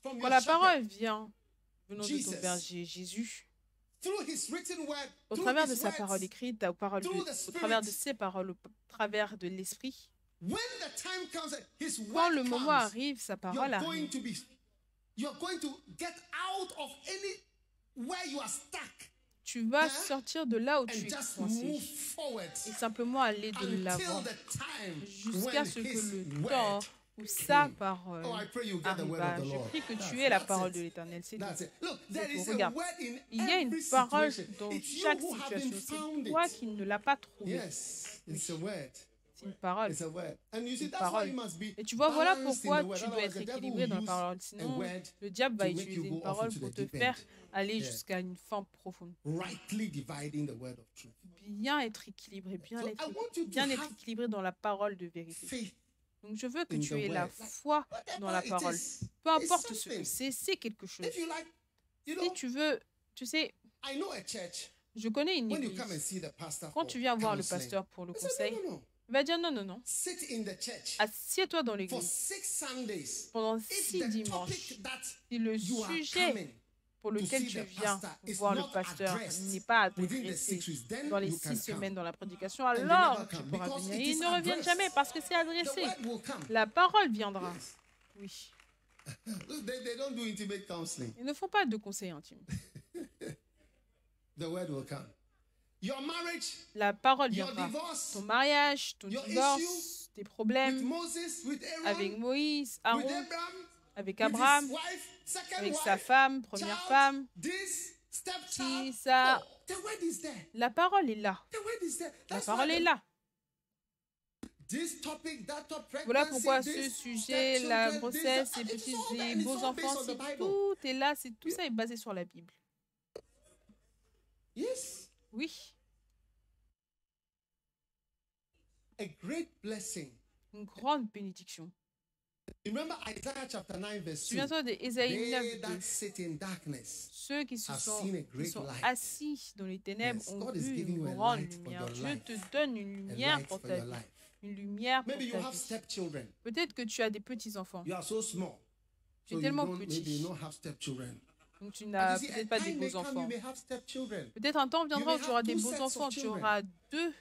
Quand la parole vient venant de ton berger Jésus, au travers de sa parole écrite, au travers de ses paroles, au travers de l'esprit, quand le moment arrive, sa parole arrive. Tu vas sortir de là où tu es coincé et simplement aller de l'avant jusqu'à ce que le temps où sa parole arriva. Je prie que tu aies la parole de l'Éternel. C'est tout. Regarde, il y a une parole dans chaque situation. C'est toi qui ne l'as pas trouvée. C'est une parole. Une parole. Et tu vois, voilà pourquoi tu dois être équilibré dans la parole. Sinon, le diable va utiliser une parole pour te faire aller jusqu'à une fin profonde. Bien être équilibré, bien être équilibré dans la parole de vérité. Donc je veux que tu aies la foi dans la parole. Peu importe ce que c'est quelque chose. Si tu veux, tu sais, je connais une église. Quand tu viens voir le pasteur pour le conseil, il va dire non. Assieds-toi dans l'église pendant 6 dimanches. Si le sujet pour lequel tu viens voir le pasteur n'est pas adressé dans les 6 semaines dans la prédication, alors tu pourras venir. Ils ne reviennent jamais parce que c'est adressé. La parole viendra. Oui. Ils ne font pas de conseils intimes. La parole viendra. Ton mariage, ton divorce, tes problèmes avec Moïse, Aaron, avec Abraham, avec sa femme, première femme. Si ça... La parole est là. La parole est là. Voilà pourquoi ce sujet, la grossesse, les beaux enfants, tout est là, tout ça est basé sur la Bible. Oui. Une grande bénédiction. Souviens-toi d'Ésaïe 9, ceux qui sont assis dans les ténèbres ont vu une grande lumière. Dieu te donne une lumière pour ta vie. Une lumière pour ta vie. Peut-être que tu as des petits-enfants. Tu es tellement petit. Donc tu n'as peut-être pas des beaux-enfants. Peut-être un temps viendra où tu auras des beaux-enfants. Tu auras 2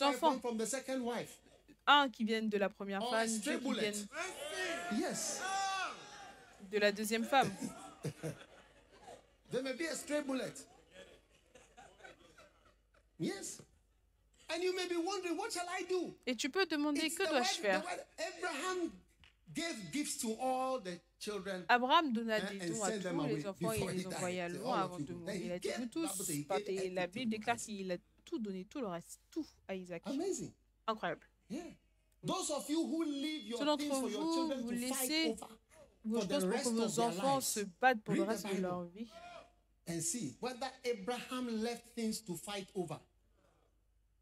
enfants. Un qui vient de la première femme, 2 qui viennent de la deuxième femme. Et tu peux demander, que dois-je faire? Abraham donna des dons à tous les enfants et les envoya loin avant de mourir. Il a dit, vous tous, partez. La Bible déclare qu'il a tout donné, tout le reste, tout à Isaac. Incroyable. Ceux d'entre vous, vous laissez vos choses pour que vos enfants se battent pour le reste de leur vie.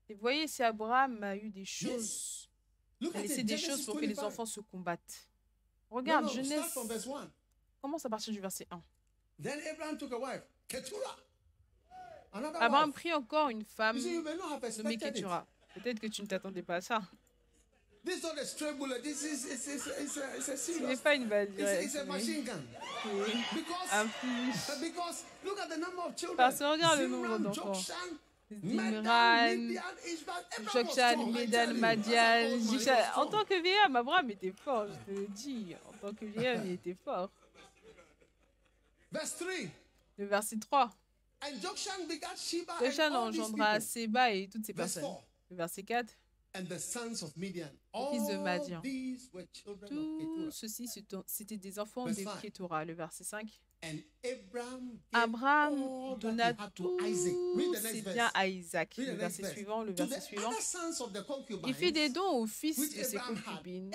Et voyez si Abraham a eu des choses, a laissé des choses pour que les enfants se combattent. Regarde, Genèse commence à partir du verset 1. Abraham prit encore une femme nommée Ketura. Peut-être que tu ne t'attendais pas à ça. Ce n'est pas une balle directe. Parce que regarde le nombre d'enfants. Zimran, Jokshan, Medan, Madian, Jishan. En tant que vieillard, Abraham était fort, je te le dis. En tant que vieillard, il était fort. Le verset 3. Jokshan engendra Séba et toutes ces personnes. Le verset 4. Les fils de Madian. Tout ceci, c'était des enfants de Ketura. Le verset 5. Abraham donna tous ses biens à Isaac. Le verset suivant, Il fit des dons aux fils de ses concubines.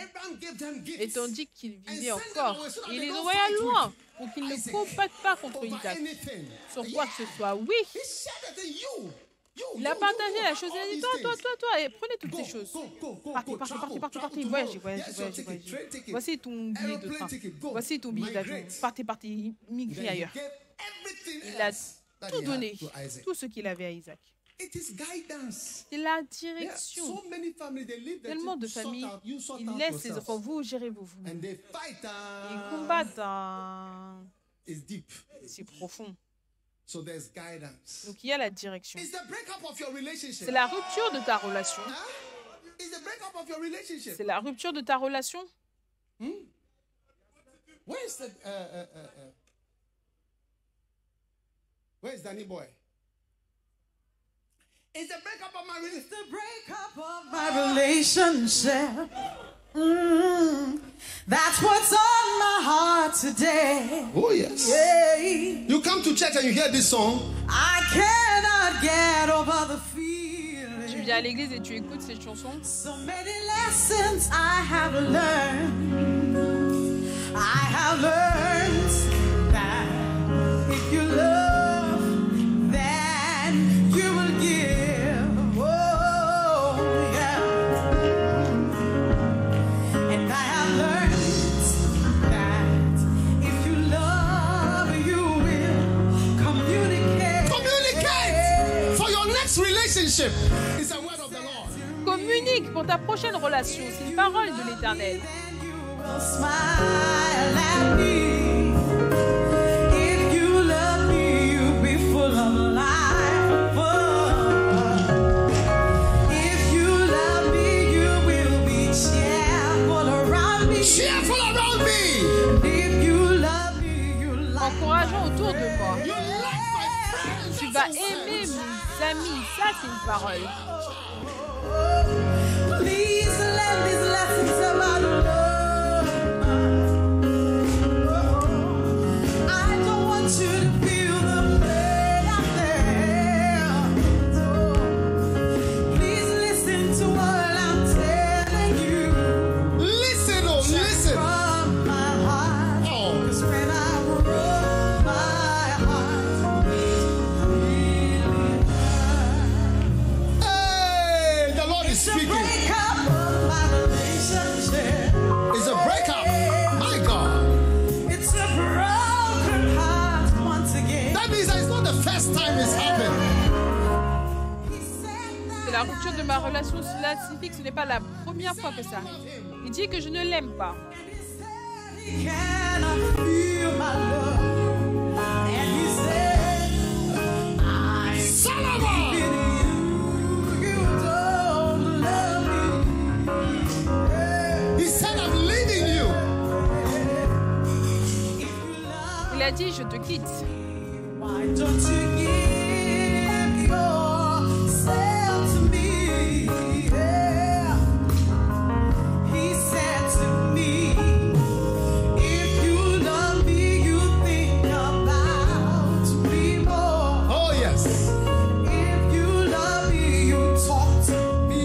Et tandis qu'il vivait encore, il les envoya loin pour qu'ils ne combattent pas contre Isaac. Sur quoi que ce soit, oui. Il a partagé la chose. Il a dit, toi, et prenez toutes ces choses. Partez. Voyagez. Voici ton billet de train. Voici ton billet d'avion. Partez, migrez ailleurs. Il a tout donné, tout ce qu'il avait à Isaac. C'est la direction. Tellement de familles, ils laissent ses enfants, vous gérez-vous. Ils combattent. C'est profond. Donc il y a la direction. C'est la rupture de ta relation. C'est la rupture de ta relation. Where's Danny boy? It's the breakup of my relationship. It's the breakup of my relationship. That's what's on my heart today. Oh yes. Yeah. You come to church and you hear this song. I cannot get over the feeling. Tu viens à l'église et tu écoutes cette chanson. So many lessons I have learned. I have learned that if you love, then you will give. Oh yeah. And I have learned that if you love, you will communicate. Communicate for your next relationship. It's a word of the Lord. Communique pour ta prochaine relation. C'est une parole de l'Éternel. Smile at me if you vas aimer mes amis. Ça, c'est une parole. Please let these lessons about love. I don't want you to feel the pain out there. Please listen to what I'm telling you. Listen, oh, listen. From my heart. Oh. 'Cause when I broke my heart, it really hurt. Hey, the Lord is speaking. Break up of my relationship. It's a breakup. My God. It's a broken heart once again. That means that it's not the first time it's happened. He said that C'est la rupture de ma relation. Cela signifie que ce n'est pas la première fois que ça arrive. Il dit que je ne l'aime pas. he cannot feel my love. And he said, I Solomon! in you don't love me. He said, I'm leaving you. If you love Il a dit, je te quitte. why don't you give yourself to me? Yeah. He said to me, if you love me, you think about me more. Oh, yes. If you love me, you talk to me.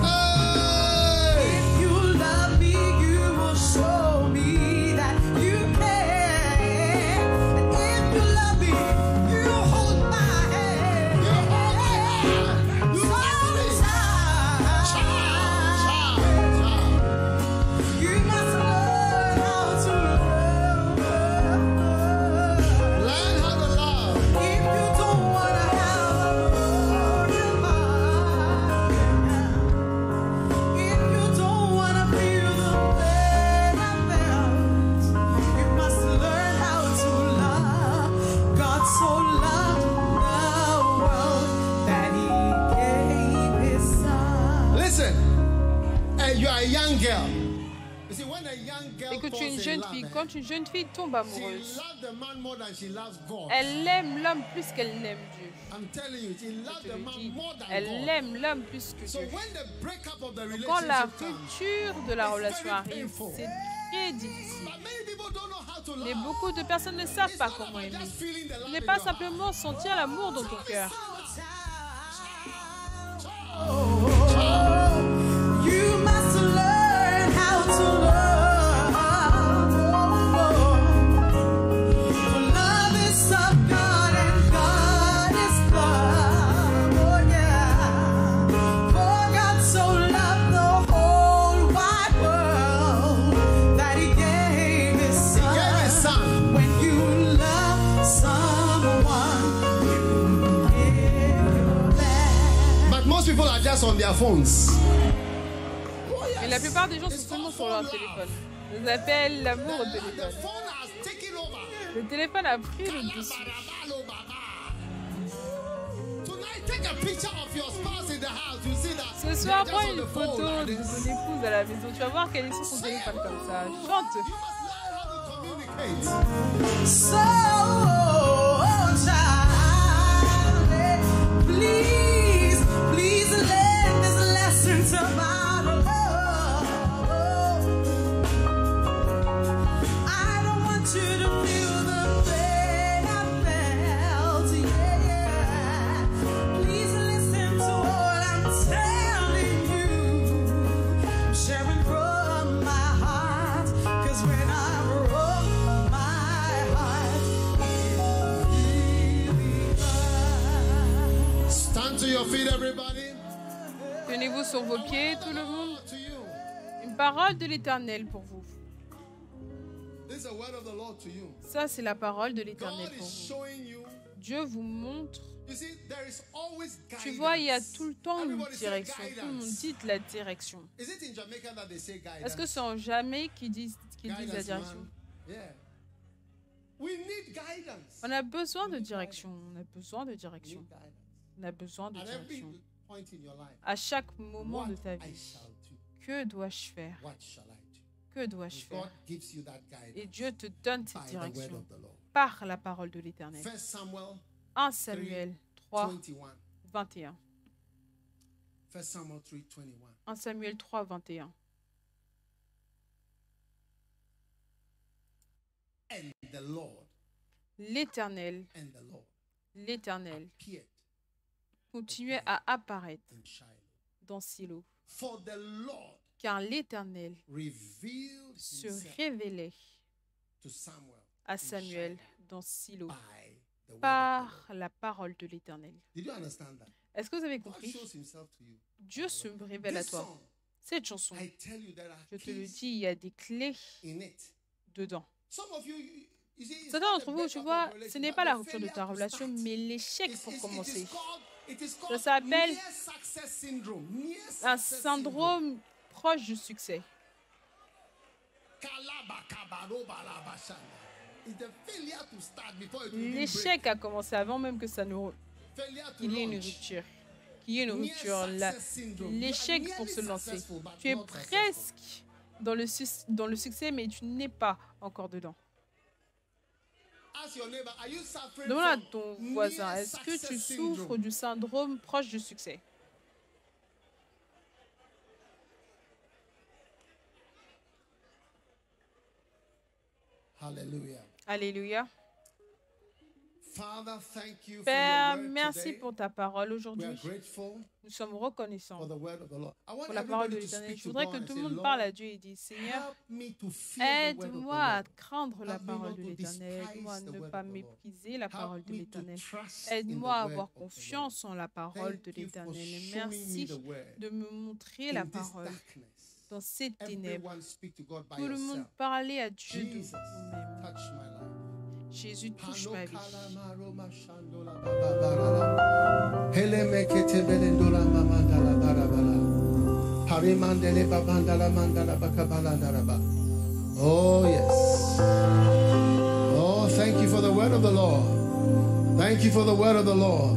Hey! If you love me, you will show me that you care. And if you love me, you hold my hand. You hold my hand. You So Child. you must learn how to love. Learn how to love. If you don't wanna have a broken heart, if you don't wanna feel the pain I felt, you must learn how to love. God so loved the world that He gave His Son. Listen, you are a young girl. You see, when a young girl Et que tu es une falls in jeune love, fille. Quand une jeune fille tombe she amoureuse, loves the man more than she loves God. elle aime l'homme plus qu'elle n'aime Dieu. I'm telling you, she loves Je the te le man dis. more than Elle God. aime l'homme plus que So Dieu. when the breakup of the Quand la relationship comes, rupture de la relation very arrive, painful. c'est très difficile. but many people don't know how to Mais love. beaucoup de personnes ne savent pas comment aimer. Just feeling the Ce love n'est in pas your heart. simplement sentir l'amour dans ton cœur. You must learn how to love. For love is of God and God is love. Oh yeah. For God so loved the whole wide world that He gave His He gave His Son. son. When you love someone, you give back. But most people are just on their phones. Et la plupart des gens sont seulement sur leur téléphone. Ça s'appelle l'amour au The téléphone. phone has taken over. Le téléphone a pris le dessus. Tonight, take a picture of your spouse in the house. You see that. Ce soir, they're prends just on une the phone photo like de this. ton épouse à la maison. Tu vas voir qu'elle est sur son téléphone comme ça. Chante. You must learn how to communicate. So, child, please, please learn this lesson about love. I don't want you to feel the pain I felt, yeah. Please listen to what I'm telling you. I'm sharing from my heart, 'cause when I broke my heart, it really hurt. Stand to your feet, everybody. Tenez-vous sur vos pieds, tout le monde. To you. Une parole de l'Éternel pour vous. This is a word of the Lord to you. Ça, c'est la parole de l'Éternel God pour is vous. showing you. Dieu vous montre. You see, there is always guidance. Tu vois, il y a tout le temps une Everybody say direction. Tout le monde guidance. dit la direction. Is it in Jamaica that they say guidance? Est-ce que c'est en Jamaïque qu'ils disent la Guidance, direction? man. Yeah. We need guidance. On a besoin de direction. On a besoin de We direction. need guidance. On a besoin de At every direction. point in your life, À chaque moment what de ta I vie. shall do, Que dois-je faire? what shall I do? Que dois-je God faire? gives you that Et guidance Dieu te donne by cette the word direction of the Lord. par la parole de l'Éternel. 1 Samuel 3, 21. 1 Samuel 3, 21. L'Éternel continuait à apparaître dans Silo, car l'Éternel se révélait à Samuel dans Silo par la parole de l'Éternel. Est-ce que vous avez compris? Dieu se révèle à toi. Cette chanson, je te le dis, il y a des clés dedans. Certains d'entre vous, tu vois, ce n'est pas la rupture de ta relation, mais l'échec pour commencer. Ça s'appelle un syndrome proche du succès. L'échec a commencé avant même que ça nous... qu'il y ait une rupture. Qu'il y ait une rupture. L'échec pour se lancer. Tu es presque dans le succès, mais tu n'es pas encore dedans. Demande à ton voisin, est-ce que tu souffres du syndrome proche du succès? Alléluia. Alléluia. Père, merci pour ta parole aujourd'hui. Nous sommes reconnaissants pour la parole de l'Éternel. Je voudrais que tout le monde parle à Dieu et dise, Seigneur, aide-moi à craindre la parole de l'Éternel. Aide-moi à ne pas mépriser la parole de l'Éternel. Aide-moi à avoir confiance en la parole de l'Éternel. Merci de me montrer la parole dans ces ténèbres. Tout le monde parler à Dieu de vous-même. Jésus, touche ma vie. Oh, yes. Oh, thank you for the word of the Lord. Thank you for the word of the Lord.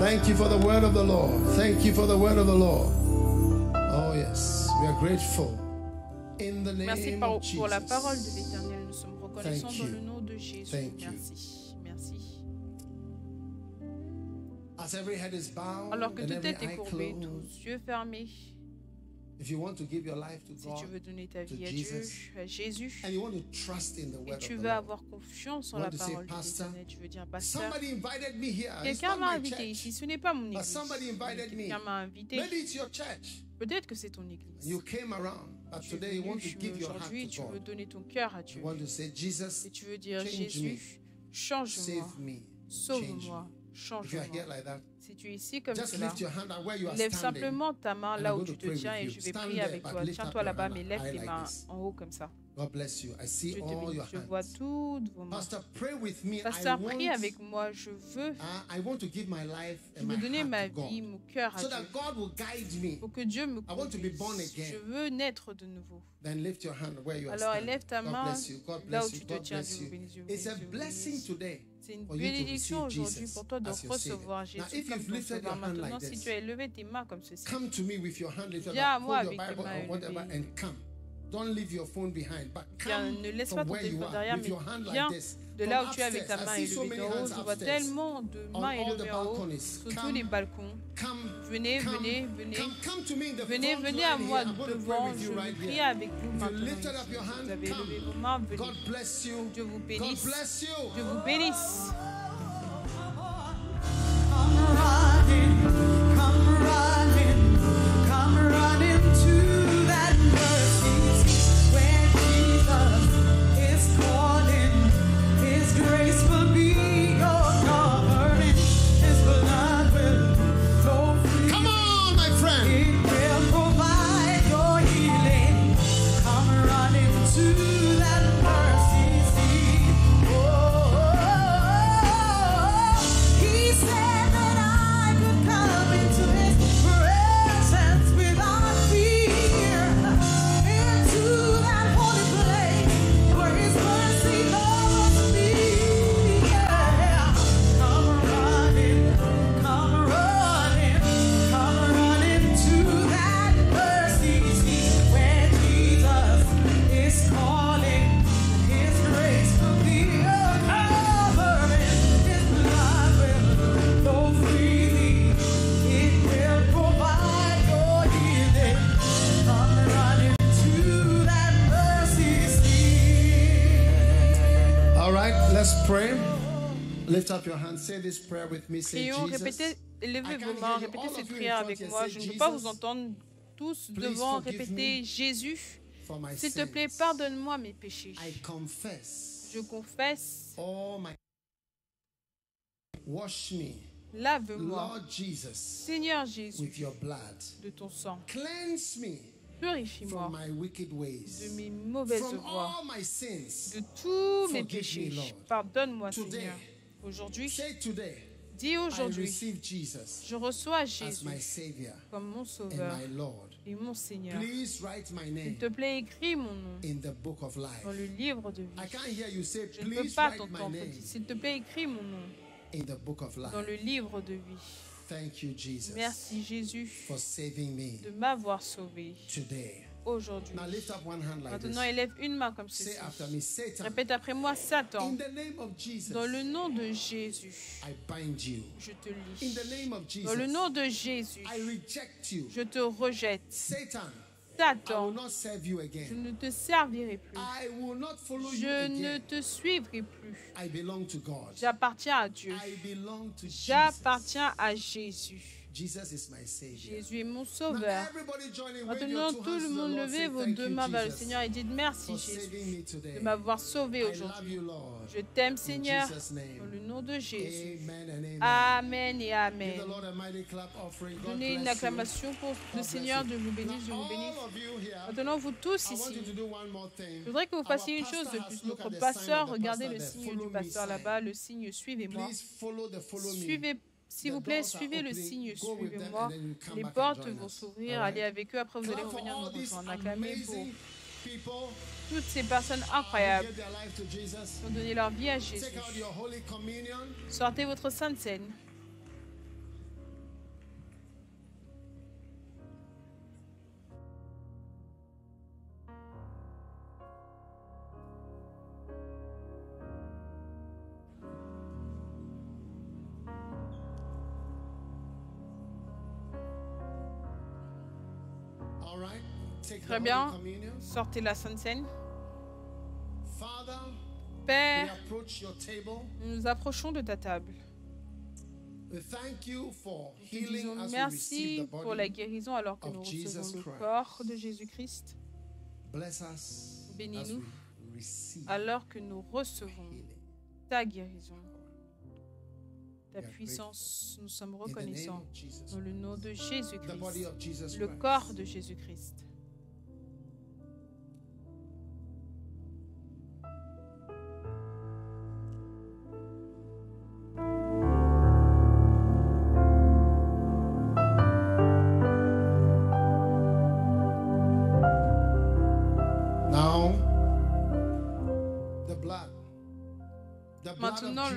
Thank you for the word of the Lord. Thank you for the word of the Lord. Oh, yes. We are grateful. In the name of Jesus. Merci pour la parole de l'Éternel. Nous sommes reconnaissants dans le nom de Jésus. Merci. Merci. Alors que toute tête est courbée, tous yeux fermés. Si tu veux donner ta vie à Dieu, à Jésus, et tu veux avoir confiance en la parole de l'Éternel, tu veux dire, pasteur, quelqu'un m'a invité ici, ce n'est pas mon église. Quelqu'un m'a invité. Peut-être que c'est ton église. Tu es venu aujourd'hui, tu veux donner ton cœur à Dieu. Et tu veux dire, Jésus, change-moi, sauve-moi, change-moi. Si tu es ici comme cela, lève simplement ta main là où tu te tiens et je vais prier avec toi. Tiens-toi là-bas, mais lève tes mains en haut comme ça. Je vois toutes vos mains. Pasteur, prie avec moi. Je veux donner ma vie, mon cœur à Dieu. Pour que Dieu me conduise. Je veux naître de nouveau. Alors, élève ta main là où tu te tiens. Dieu vous bénisse. C'est une bénédiction aujourd'hui pour toi de recevoir Jésus comme ton sauveur. Maintenant, si tu as élevé tes mains comme ceci, viens à moi avec tes mains élevées. Ne laisse pas ton téléphone derrière, mais viens de là où tu es avec ta main élevée en haut. Je vois tellement de mains élevées en haut sur tous les balcons. Venez à moi devant. Je vais prier avec vous maintenant. Vous avez levé vos mains, venez. Dieu vous bénisse. Dieu vous bénisse. To that mercy seat. Oh, Lift up your hand. Say this prayer with me. Say, Prions, Jesus, élevez vos mains, répétez cette prière avec moi. Je ne peux pas vous entendre tous devant répéter Jésus. S'il te plaît, pardonne-moi mes péchés. Je confesse. Wash me. Lave-moi, Seigneur Jésus, de ton sang. Cleanse me. Purifie-moi de mes mauvaises voies, de tous mes péchés. Pardonne-moi, Seigneur. Aujourd'hui, dis aujourd'hui, je reçois Jésus comme mon Sauveur et mon Seigneur. S'il te plaît, écris mon nom dans le livre de vie. Je ne peux pas t'entendre. S'il te plaît, écris mon nom dans le livre de vie. Merci Jésus de m'avoir sauvé aujourd'hui. Maintenant, élève une main comme ceci. Répète après moi, Satan. Dans le nom de Jésus, je te lie. Dans le nom de Jésus, je te rejette. Satan, je ne te servirai plus. Je ne te suivrai plus. J'appartiens à Dieu. J'appartiens à Jésus. Jésus est mon sauveur. Maintenant, tout le monde, levez vos deux mains vers le Seigneur et dites merci Jésus de m'avoir sauvé aujourd'hui. Je t'aime Seigneur, dans le nom de Jésus. Amen et Amen. Donnez une acclamation pour le Seigneur, de vous bénisse, de vous bénisse. Maintenant, vous tous ici, je voudrais que vous fassiez une chose de plus. Notre pasteur, regardez le signe du pasteur là-bas, le signe suivez-moi. S'il vous plaît, suivez le signe, suivez-moi. Les portes vont s'ouvrir, allez avec eux, après vous allez revenir nous rejoindre. Acclamez pour toutes ces personnes incroyables qui ont donné leur vie à Jésus. Sortez votre Sainte Seine. Très bien. Sortez la Sainte Seine. Père, nous nous approchons de ta table. Nous te disons merci pour la guérison alors que nous recevons le corps de Jésus-Christ. Bénis-nous alors que nous recevons ta guérison, ta puissance. Nous sommes reconnaissants dans le nom de Jésus-Christ, le corps de Jésus-Christ. Maintenant,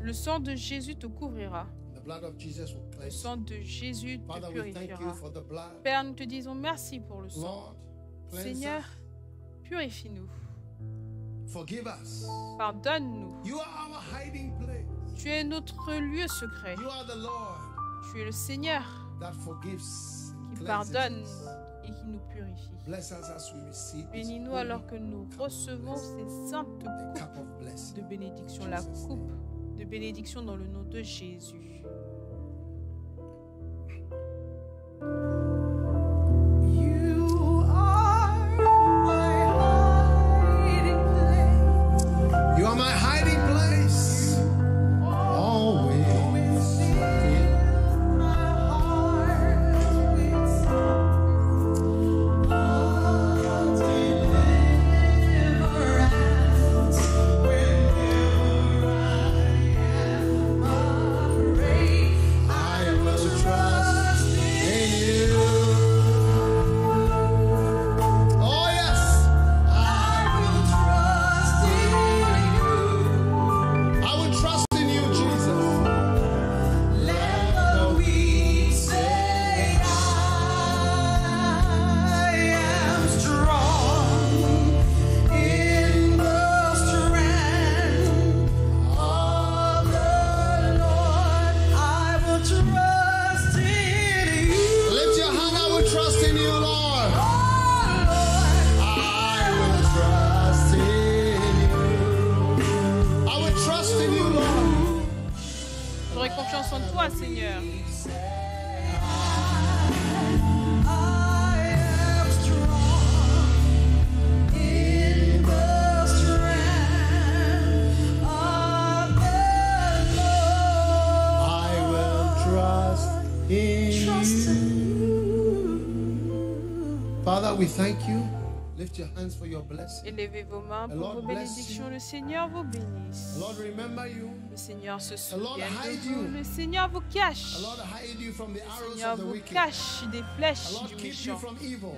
le sang de Jésus te couvrira. Le sang de Jésus te purifiera. Père, nous te disons merci pour le sang. Seigneur, purifie-nous. Pardonne-nous. Tu es notre lieu secret. Tu es le Seigneur qui pardonne et qui nous purifie. Bénis-nous alors que nous recevons ces saintes coupes de bénédiction, la coupe de bénédiction dans le nom de Jésus. Praise J'aurai confiance en toi, Seigneur. Father, we thank you. Lift your hands for your blessing. Élevez vos mains pour vos bénédictions. Le Seigneur vous bénisse. Lord, remember you. Le Seigneur se souvient de vous. Le Seigneur vous cache. Le Seigneur vous cache des flèches du méchant.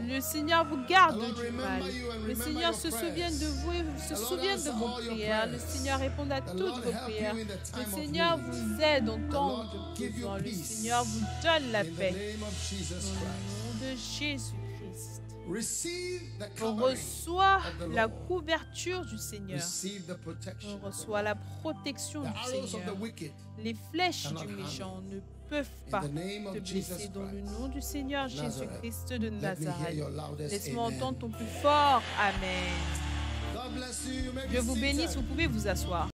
Le Seigneur vous garde du mal. Le Seigneur se souvient de vous et se souvient de vos prières. Le Seigneur répond à toutes vos prières. Le Seigneur vous aide en temps de besoin. Le Seigneur vous donne la paix. Au nom de Jésus. On reçoit la couverture du Seigneur. On reçoit la protection du Seigneur. Les flèches du méchant ne peuvent pas te blesser. Dans le nom du Seigneur Jésus-Christ de Nazareth. Laisse-moi entendre ton plus fort Amen. Je vous bénisse, vous pouvez vous asseoir.